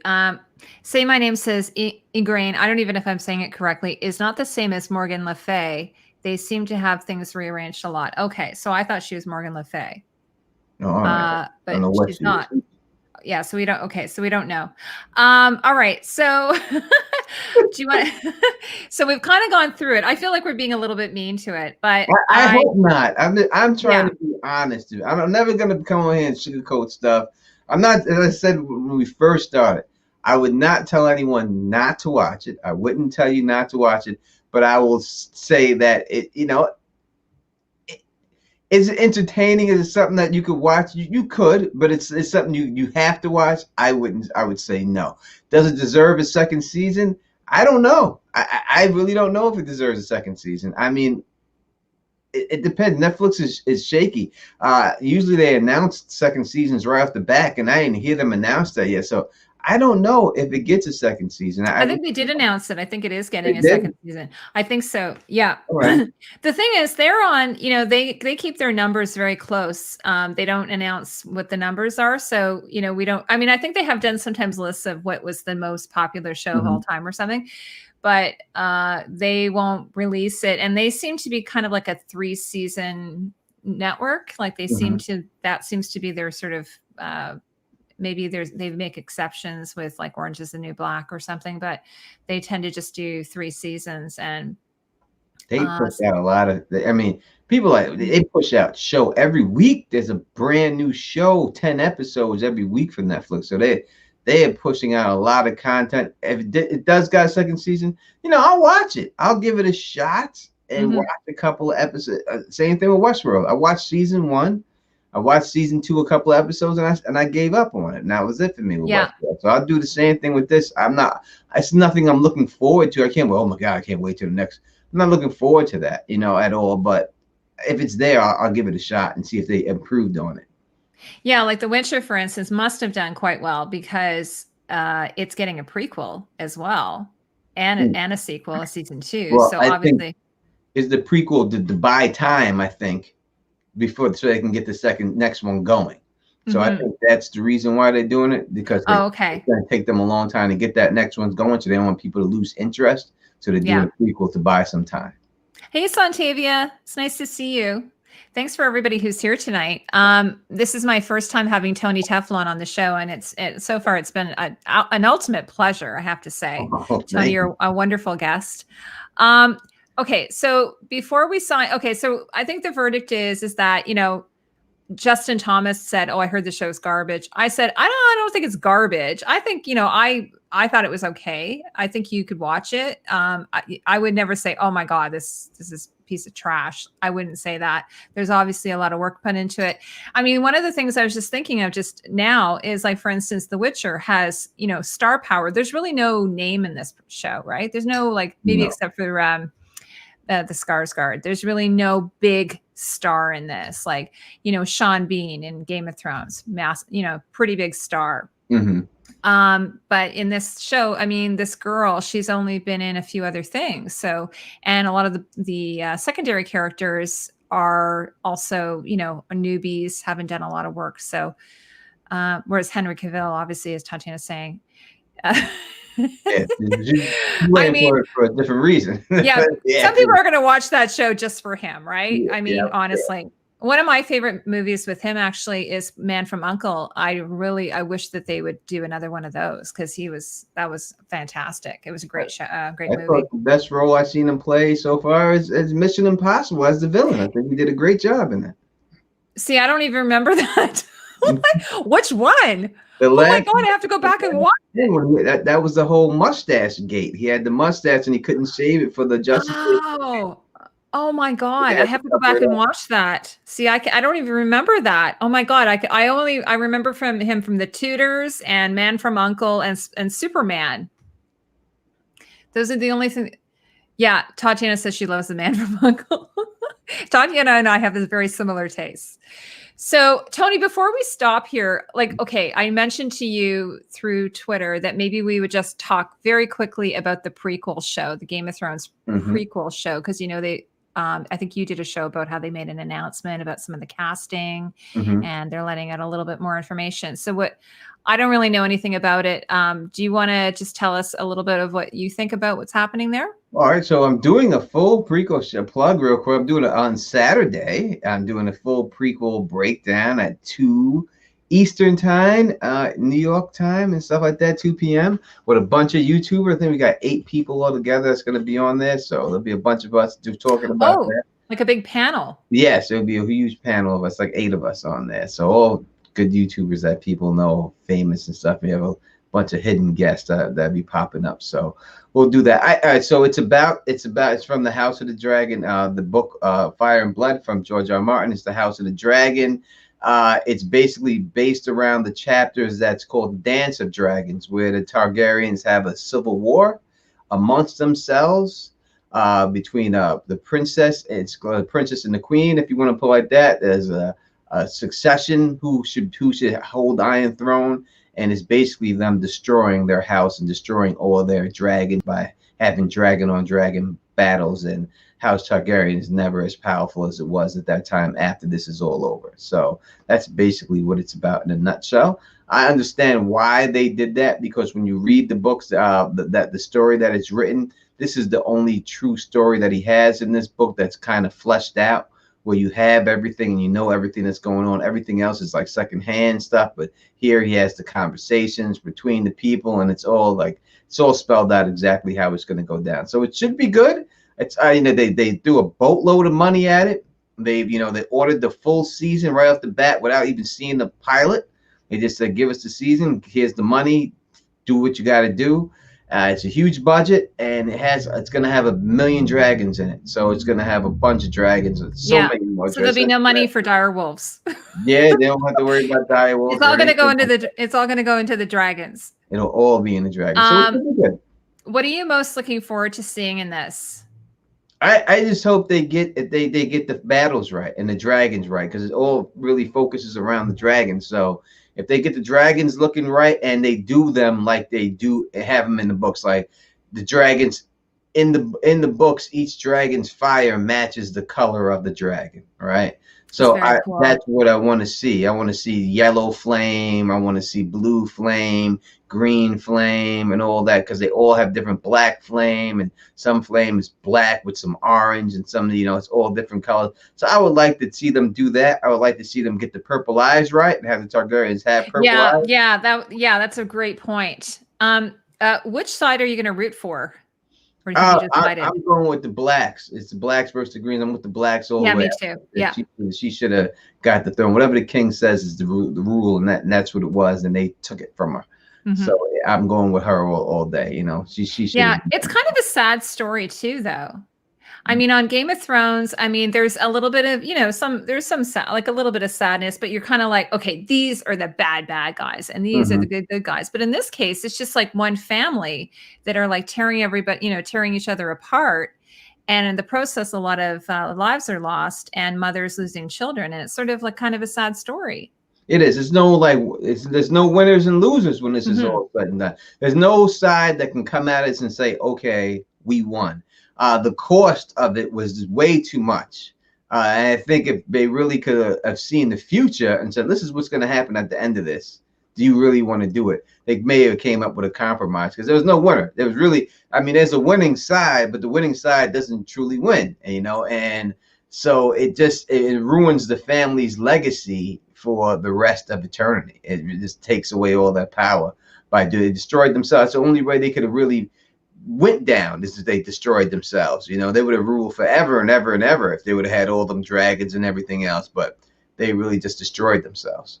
Say My Name says Igraine, I don't even know if I'm saying it correctly, is not the same as Morgan Le Fay. They seem to have things rearranged a lot. Okay, so I thought she was Morgan Le Fay. Oh, all right. I don't know But what she's she not. is. Yeah, so we don't. Okay, so we don't know. All right, so do you want? So we've kind of gone through it. I feel like we're being a little bit mean to it, but I hope not. I'm trying yeah. to be honest. I'm never gonna come on here and sugarcoat stuff. I'm not. As I said when we first started, I would not tell anyone not to watch it. I wouldn't tell you not to watch it, but I will say that it. Is it entertaining? Is it something that you could watch? You could, but it's something you have to watch. I wouldn't. I would say no. Does it deserve a second season? I don't know. I really don't know if it deserves a second season. I mean, it depends. Netflix is shaky. Usually they announce second seasons right off the back, and I didn't hear them announce that yet. So I don't know if it gets a second season. I think they did announce it. I think it is getting a did? second season. I think so. Yeah. All right. The thing is, they're on. They keep their numbers very close. They don't announce what the numbers are, so we don't. I mean, I think they have done sometimes lists of what was the most popular show of all time or something, but they won't release it. And they seem to be kind of like a 3-season network. Like they seem to. That seems to be their sort of. Maybe they make exceptions with like Orange is the New Black or something, but they tend to just do 3 seasons. And they push out a lot of. I mean, people they push out show every week. There's a brand new show, 10 episodes every week for Netflix. So they are pushing out a lot of content. If it does got a second season, I'll watch it. I'll give it a shot and watch a couple of episodes. Same thing with Westworld. I watched season 1. I watched season 2 a couple of episodes and I gave up on it. And that was it for me with Westworld. So I'll do the same thing with this. It's nothing I'm looking forward to. Oh my God, I can't wait till the next. I'm not looking forward to that, at all. But if it's there, I'll give it a shot and see if they improved on it. Yeah, like The Witcher, for instance, must have done quite well because it's getting a prequel as well and a sequel, season 2. Well, so I obviously think is the prequel to buy time, I think, before so they can get the next one going. So I think that's the reason why they're doing it, because it's going to take them a long time to get that next one's going. So they don't want people to lose interest. So they're doing a prequel to buy some time. Hey, Santavia. It's nice to see you. Thanks for everybody who's here tonight. This is my first time having Tony Teflon on the show, and so far it's been an ultimate pleasure, I have to say. Tony, you're a wonderful guest. Okay, so before we sign, so I think the verdict is that, Justin Thomas said, "Oh, I heard the show's garbage." I said, I don't think it's garbage. I think, I thought it was okay. I think you could watch it. I would never say, "Oh my God, this is a piece of trash." I wouldn't say that. There's obviously a lot of work put into it. I mean, one of the things I was just thinking of just now is, like, for instance, The Witcher has, star power. There's really no name in this show, right? There's no, like, maybe except for the Skarsgård. There's really no big star in this, like, Sean Bean in Game of Thrones, pretty big star. But in this show, I mean, this girl, she's only been in a few other things. So, and a lot of the secondary characters are also, newbies, haven't done a lot of work. So, whereas Henry Cavill, obviously, as Tatiana's saying, I mean, for a different reason. Some people are going to watch that show just for him, right? I mean, honestly, one of my favorite movies with him actually is Man from U.N.C.L.E. I wish that they would do another one of those, because that was fantastic. It was a great show, great movie. The best role I've seen him play so far is Mission Impossible as the villain. I think he did a great job in that. See, I don't even remember that. Which one? Oh my God, I have to go back and watch. That was the whole mustache gate. He had the mustache and he couldn't shave it for the Justice League. Oh my God, I have to go back and watch that. See, I don't even remember that. Oh my God, I remember him from The Tudors and Man from U.N.C.L.E. and Superman. Those are the only things. Yeah, Tatiana says she loves the Man from U.N.C.L.E. Tatiana and I have this very similar taste. So, Tony, before we stop here, I mentioned to you through Twitter that maybe we would just talk very quickly about the prequel show, the Game of Thrones prequel show, because, I think you did a show about how they made an announcement about some of the casting, and they're letting out a little bit more information. So what I don't really know anything about it. Do you want to just tell us a little bit of what you think about what's happening there? All right, so I'm doing a full prequel plug real quick. I'm doing it on Saturday. I'm doing a full prequel breakdown at 2 Eastern time, New York time, and stuff like that, 2 p.m. with a bunch of YouTubers. I think we got 8 people all together that's going to be on there. So there'll be a bunch of us talking about that. Like a big panel. Yes, it'll be a huge panel of us, like 8 of us on there. So all good YouTubers that people know, famous and stuff. We have a bunch of hidden guests that be popping up. So we'll do that. All right, so it's from the House of the Dragon, the book Fire and Blood from George R. Martin. It's the House of the Dragon. It's basically based around the chapters that's called Dance of Dragons, where the Targaryens have a civil war amongst themselves. Between the princess, it's the princess and the queen, if you want to put it like that. There's a succession who should hold the Iron Throne, and it's basically them destroying their house and destroying all their dragons by having dragon on dragon battles. And House Targaryen is never as powerful as it was at that time after this is all over. So that's basically what it's about in a nutshell. I understand why they did that, because when you read the books, the story that it's written, this is the only true story that he has in this book that's kind of fleshed out, where you have everything and you know everything that's going on. Everything else is like secondhand stuff, but here he has the conversations between the people, and it's all spelled out exactly how it's going to go down. So it should be good. It's they threw a boatload of money at it. They ordered the full season right off the bat without even seeing the pilot. They just said, give us the season, here's the money, do what you got to do. It's a huge budget, and it's going to have 1 million dragons in it. So it's going to have a bunch of dragons. Many more. So there'll be no money for dire wolves. Yeah, they don't have to worry about dire wolves. It's all going to go into the dragons. It'll all be in the dragons. So it's good. What are you most looking forward to seeing in this? I just hope they get the battles right and the dragons right, because it all really focuses around the dragons. So if they get the dragons looking right and they do them like they do have them in the books, like the dragons in the books, each dragon's fire matches the color of the dragon, right? So cool. That's what I want to see. I want to see yellow flame. I want to see blue flame, green flame, and all that, because they all have different black flame, and some flame is black with some orange, and some, it's all different colors. So I would like to see them do that. I would like to see them get the purple eyes right and have the Targaryens have purple eyes. Yeah, that's a great point. Which side are you going to root for? Or did you decide I'm going with the blacks. It's the blacks versus the greens. I'm with the blacks all the way. Yeah, me too. Yeah. She should have got the throne. Whatever the king says is the rule, and that's what it was, and they took it from her. Mm-hmm. So I'm going with her all day. She should. Yeah, it's kind of a sad story too, though. I mean, on Game of Thrones, there's a little bit of, like a little bit of sadness, but you're kind of like, okay, these are the bad guys and these are the good guys. But in this case, it's just like one family that are like tearing each other apart. And in the process, a lot of lives are lost and mothers losing children. And it's sort of like kind of a sad story. It is. There's no winners and losers when this is all said and done. There's no side that can come at us and say, okay, we won. The cost of it was way too much. And I think if they really could have seen the future and said, this is what's going to happen at the end of this, do you really want to do it? They may have came up with a compromise, because there was no winner. There was really, there's a winning side, but the winning side doesn't truly win, and so it ruins the family's legacy for the rest of eternity. It just takes away all that power they destroyed themselves. The only way they could have really went down is that they destroyed themselves. They would have ruled forever and ever and ever if they would have had all them dragons and everything else, but they really just destroyed themselves.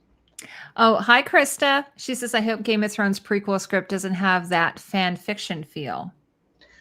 Oh, hi, Krista. She says, I hope Game of Thrones prequel script doesn't have that fan fiction feel.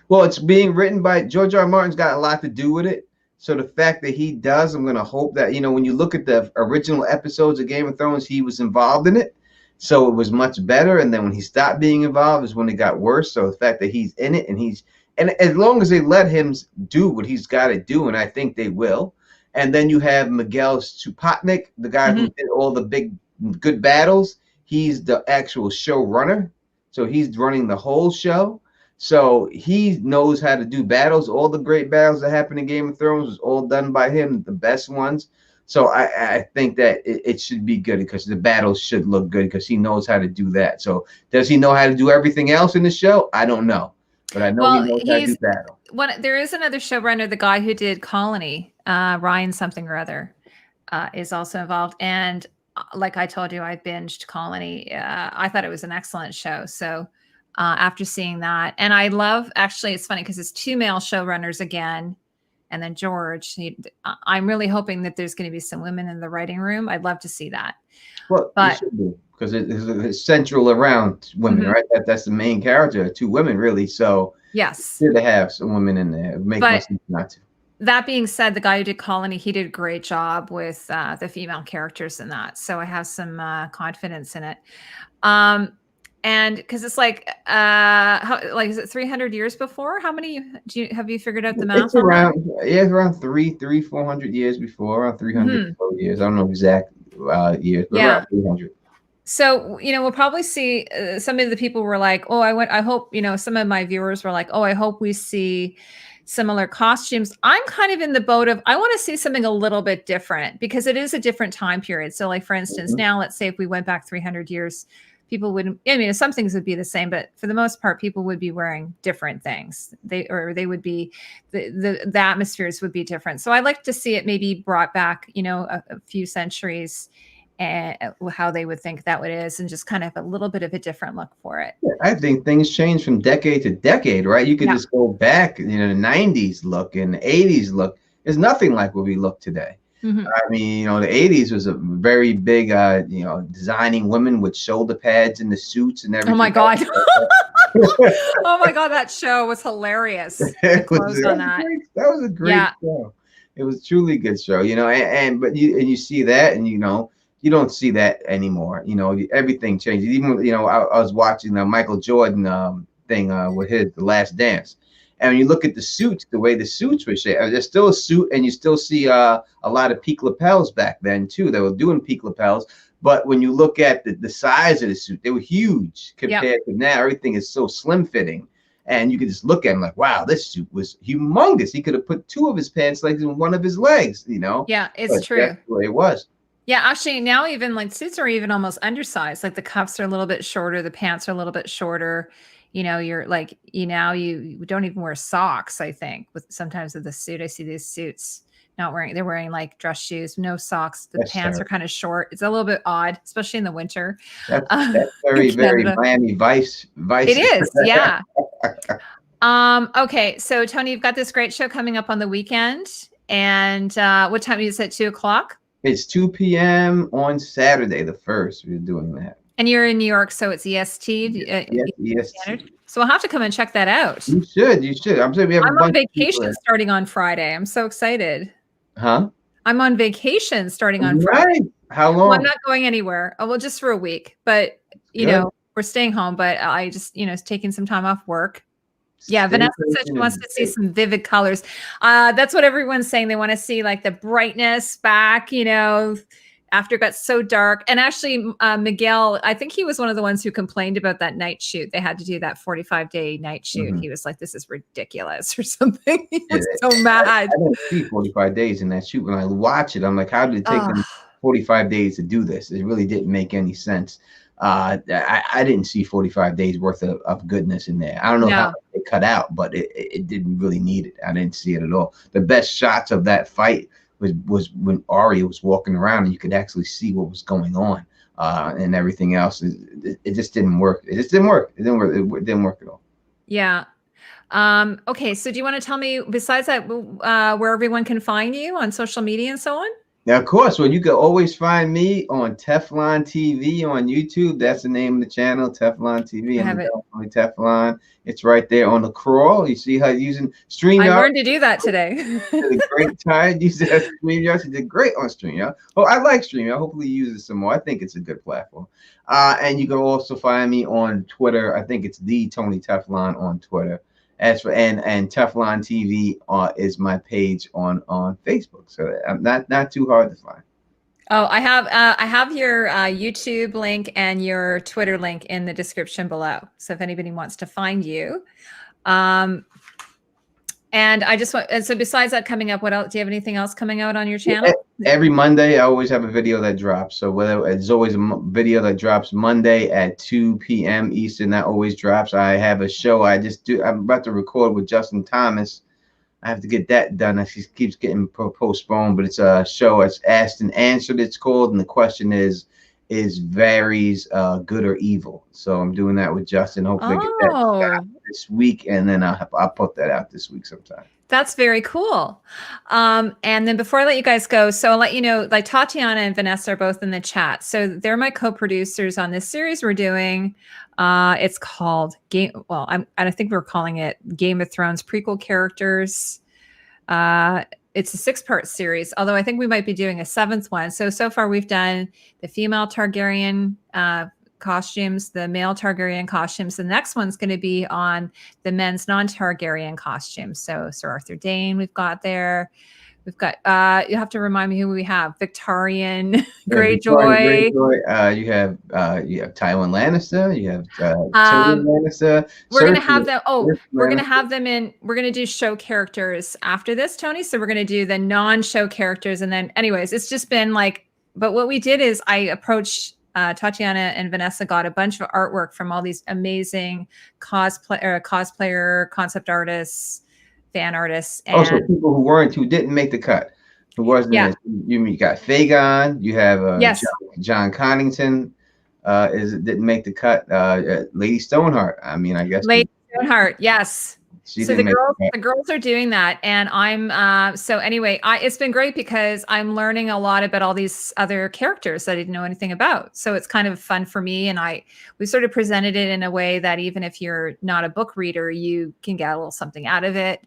Well, it's being written by George R. Martin's got a lot to do with it. So the fact that he does, I'm going to hope that, when you look at the original episodes of Game of Thrones, he was involved in it. So it was much better. And then when he stopped being involved is when it got worse. So the fact that he's in it and as long as they let him do what he's got to do, and I think they will. And then you have Miguel Sapochnik, the guy who did all the big good battles. He's the actual showrunner. So he's running the whole show. So he knows how to do battles. All the great battles that happened in Game of Thrones was all done by him, the best ones. So I think that it should be good because the battles should look good because he knows how to do that. So does he know how to do everything else in the show? I don't know, but I know he knows how to do battle. There is another showrunner, the guy who did Colony, Ryan something or other, is also involved. And like I told you, I binged Colony. I thought it was an excellent show. So after seeing that, and I love, actually, it's funny because it's 2 male showrunners again. And then George, I'm really hoping that there's going to be some women in the writing room. I'd love to see that. Well, but because it's central around women, right? That's the main character, 2 women, really. So yes, good to have some women in there. Make no sense not to. That being said, the guy who did Colony, he did a great job with the female characters in that. So I have some confidence in it. And because it's like, is it 300 years before? How many have you figured out the math? It's around, around 400 years before, around 300 years. I don't know exact years, but around 300. So, we'll probably see some of the people were like, oh, I hope, some of my viewers were like, oh, I hope we see similar costumes. I'm kind of in the boat of, I want to see something a little bit different because it is a different time period. So like, for instance, now let's say if we went back 300 years, people wouldn't, some things would be the same, but for the most part, people would be wearing different things. They would be, the atmospheres would be different. So I'd like to see it maybe brought back, a few centuries, and how they would think that is, and just kind of a little bit of a different look for it. Yeah, I think things change from decade to decade, right? You could just go back, the 90s look and the 80s look is nothing like what we look today. I mean, the 80s was a very big, designing women with shoulder pads and the suits and everything. Oh my God. Oh my God, that show was hilarious. That was a great show. It was truly a good show, but you see that, and you don't see that anymore. Everything changes. Even I was watching the Michael Jordan thing with The Last Dance. And when you look at the suits, the way the suits were shaped, there's still a suit, and you still see a lot of peak lapels back then too. They were doing peak lapels, but when you look at the size of the suit, they were huge compared to now. Everything is so slim fitting, and you could just look at him like, wow, this suit was humongous. He could have put 2 of his pants legs in one of his legs. Yeah, it's true. That's the way it was. Yeah, actually, now even like suits are even almost undersized. Like the cuffs are a little bit shorter, the pants are a little bit shorter. You're like, you don't even wear socks, I think, sometimes with the suit. I see these suits they're wearing like dress shoes, no socks. The pants are kind of short. It's a little bit odd, especially in the winter. That's very, very Miami Vice. It is, yeah. Okay, so Tony, you've got this great show coming up on the weekend. And what time is it, 2:00? It's 2 p.m. on Saturday, the 1st. We're doing that. And you're in New York, so it's EST. EST. So we'll have to come and check that out. You should. I'm saying we have. I'm on vacation starting on Friday. I'm so excited. Huh? I'm on vacation starting on Friday. How long? Well, I'm not going anywhere. Well, just for a week. But we're staying home. But I just taking some time off work. Yeah, Vanessa said she wants to see some vivid colors. That's what everyone's saying. They want to see like the brightness back, after it got so dark. And actually, Miguel, I think he was one of the ones who complained about that night shoot. They had to do that 45-day night shoot. He was like, this is ridiculous or something. He was so mad. I don't see 45 days in that shoot. When I watch it, I'm like, how did it take them 45 days to do this? It really didn't make any sense. I didn't see 45 days worth of goodness in there. I don't know how it cut out, but it didn't really need it. I didn't see it at all. The best shots of that fight was when Arya was walking around and you could actually see what was going on, and everything else. It just didn't work. It didn't work at all. Yeah. Okay. So do you want to tell me, besides that, where everyone can find you on social media and so on? Now, of course, well, you can always find me on Teflon TV on YouTube. That's the name of the channel, Teflon TV. I have it. Teflon. It's right there on the crawl. You see how using StreamYard. I learned to do that today. Did a great time. You said StreamYard. She did great on StreamYard. Oh, I like StreamYard. Hopefully, you use it some more. I think it's a good platform. And you can also find me on Twitter. I think it's the Tony Teflon on Twitter. As for and Teflon TV is my page on Facebook, so I'm not too hard to find. Oh, I have your YouTube link and your Twitter link in the description below. So if anybody wants to find you, and I just want. And so besides that coming up, what else? Do you have anything else coming out on your channel? every Monday, I always have a video that drops. So whether it's always a video that drops Monday at 2 p.m. Eastern, that always drops. I have a show I'm about to record with Justin Thomas. I have to get that done. She keeps getting postponed, but it's a show. It's Asked and Answered, it's called, and the question is Varys good or evil? So I'm doing that with Justin. Hopefully, get that out this week, and then I'll put that out this week sometime. That's very cool. And then before I let you guys go, so I'll let you know, like Tatiana and Vanessa are both in the chat. So they're my co-producers on this series we're doing. It's called I think we're calling it Game of Thrones prequel characters. It's a 6-part series, although I think we might be doing a 7th one. So far we've done the female Targaryen costumes, the male Targaryen costumes. The next one's going to be on the men's non-Targaryen costumes. So Sir Arthur Dayne we've got there. We've got you have to remind me who we have. Victorian Greyjoy. You have Tywin Lannister. You have Tyrion Lannister. We're gonna have them. We're gonna have them in. We're gonna do show characters after this, Tony. So we're gonna do the non-show characters, and then, anyways, it's just been like. But what we did is I approached. Tatiana and Vanessa got a bunch of artwork from all these amazing cosplayer, concept artists, fan artists. And also people who didn't make the cut. Who wasn't? Yeah. You got Fagon. You have yes. John Connington. Didn't make the cut. Lady Stoneheart. I mean, I guess Lady Stoneheart. Yes. So the girls are doing that, and I'm so anyway, it's been great because I'm learning a lot about all these other characters that I didn't know anything about. So it's kind of fun for me, and we sort of presented it in a way that even if you're not a book reader, you can get a little something out of it.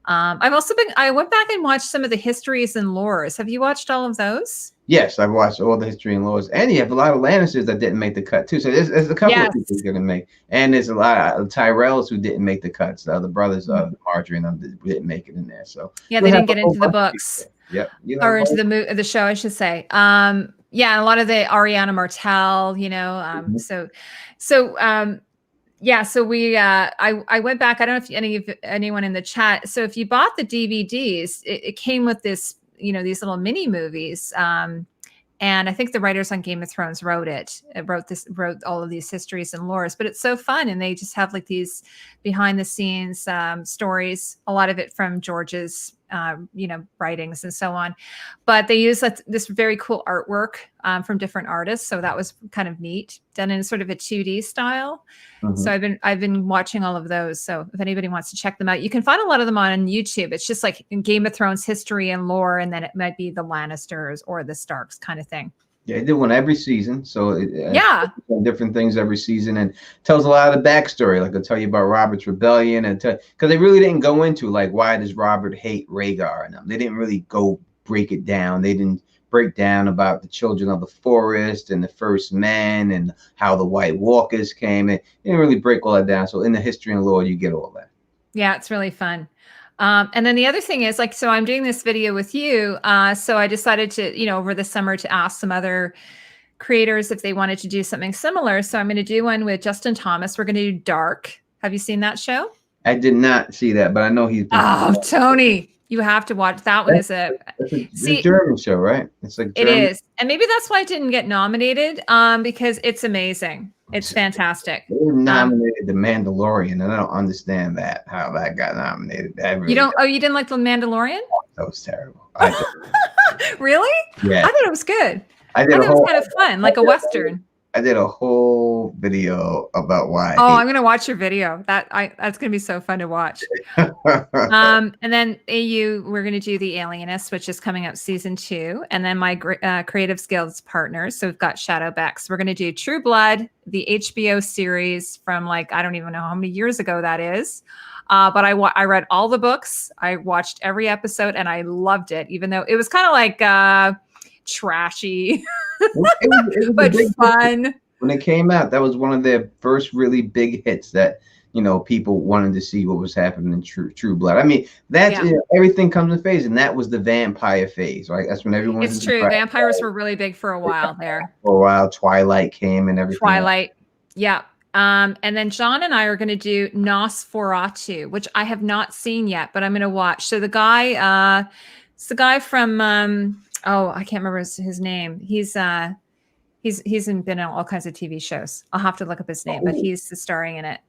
I went back and watched some of the histories and lores. Have you watched all of those? Yes, I've watched all the history and lores, and you have a lot of Lannisters that didn't make the cut too. So there's a couple of people going to make, and there's a lot of Tyrells who didn't make the cuts. The other brothers, Marjorie and them, didn't make it in there. So yeah, they didn't get into the books. Yep, or into the show, I should say. Yeah, a lot of the Ariana Martell, yeah, so we I went back. I don't know if anyone in the chat. So if you bought the DVDs, it came with this, these little mini movies. And I think the writers on Game of Thrones wrote wrote all of these histories and lores, but it's so fun. And they just have like these behind the scenes stories, a lot of it from George's, writings and so on. But they use this very cool artwork from different artists. So that was kind of neat, done in sort of a 2D style. Mm-hmm. So I've been watching all of those. So if anybody wants to check them out, you can find a lot of them on YouTube. It's just like Game of Thrones history and lore, and then it might be the Lannisters or the Starks kind of thing. Yeah, they do one every season. So different things every season, and tells a lot of the backstory. Like, they'll tell you about Robert's rebellion, and because they really didn't go into like, why does Robert hate Rhaegar and them. They didn't really go break it down. They didn't break down about the children of the forest and the first men and how the White Walkers came. They didn't really break all that down. So in the history and lore, you get all that. Yeah, it's really fun. And then the other thing is, like, so I'm doing this video with you. So I decided to, over the summer, to ask some other creators if they wanted to do something similar. So I'm going to do one with Justin Thomas. We're going to do Dark. Have you seen that show? I did not see that, but I know he's. Tony, you have to watch that one. It's a German show, right? It's like German. It is, and maybe that's why it didn't get nominated. Because it's amazing. It's fantastic. They nominated The Mandalorian, and I don't understand how that got nominated. You don't? Oh, you didn't like The Mandalorian? That was terrible. Really? Yeah. I thought it was good. I thought it was kind of fun, like a Western. I did a whole video about why. Oh, I'm gonna watch your video. That's gonna be so fun to watch. And then we're gonna do The Alienist, which is coming up season 2, and then my Creative Skills partners. So we've got Shadowbacks. We're gonna do True Blood, the HBO series from, like, I don't even know how many years ago that is. But I read all the books. I watched every episode, and I loved it, even though it was kind of like trashy. It was but fun. When it came out, that was one of their first really big hits that, people wanted to see what was happening in True Blood. I mean, that's everything comes in phase, and that was the vampire phase, right? That's when everyone. It's true. Vampires were really big for a while there. For a while, Twilight came and everything. Twilight, yeah. And then John and I are going to do Nosferatu, which I have not seen yet, but I'm going to watch. So the guy, it's the guy from Oh, I can't remember his name. He's been in all kinds of TV shows. I'll have to look up his name, but he's starring in it.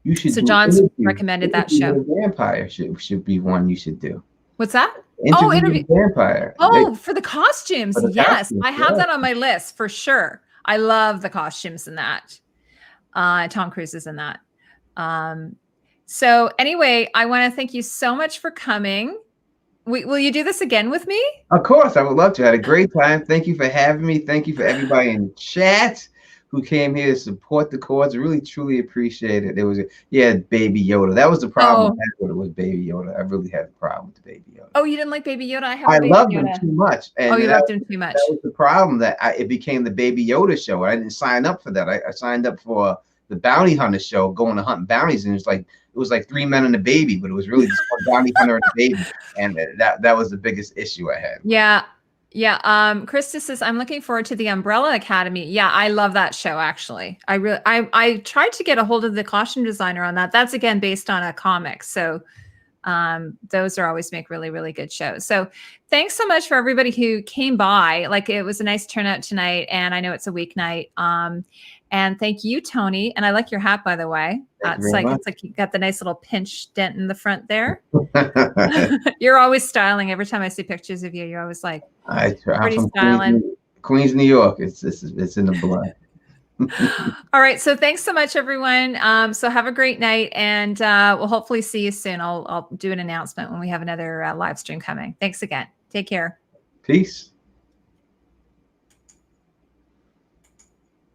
You should So do John's interview. recommended that Interview show. with a vampire should be one you should do. What's that? Interview with a vampire. Oh, for the costumes. For the Yes, costumes, I have yeah. that on my list for sure. I love the costumes in that. Tom Cruise is in that. So anyway, I want to thank you so much for coming. Will you do this again with me? Of course, I would love to. I had a great time. Thank you for having me. Thank you for everybody in chat who came here to support the cause. I really, truly appreciate it. There was Baby Yoda. That was the problem I had with it, was Baby Yoda. I really had a problem with Baby Yoda. Oh, you didn't like Baby Yoda? I loved him too much. And you loved him too much. That was the problem, that it became the Baby Yoda show. I didn't sign up for that. I signed up for the Bounty Hunter show, going to hunting bounties, and it was like 3 men and a baby, but it was really just one bounty hunter and a baby, and that was the biggest issue I had. Yeah. Krista says, I'm looking forward to the Umbrella Academy. Yeah, I love that show, actually. I tried to get a hold of the costume designer on that. That's again based on a comic. So those are always make really, really good shows. So thanks so much for everybody who came by. Like, it was a nice turnout tonight, and I know it's a weeknight. And thank you, Tony. And I like your hat, by the way. It's like you got the nice little pinch dent in the front there. You're always styling. Every time I see pictures of you, you're always like, I'm pretty styling. Queens, New York. It's in the blood. All right. So thanks so much, everyone. So have a great night, and we'll hopefully see you soon. I'll do an announcement when we have another live stream coming. Thanks again. Take care. Peace.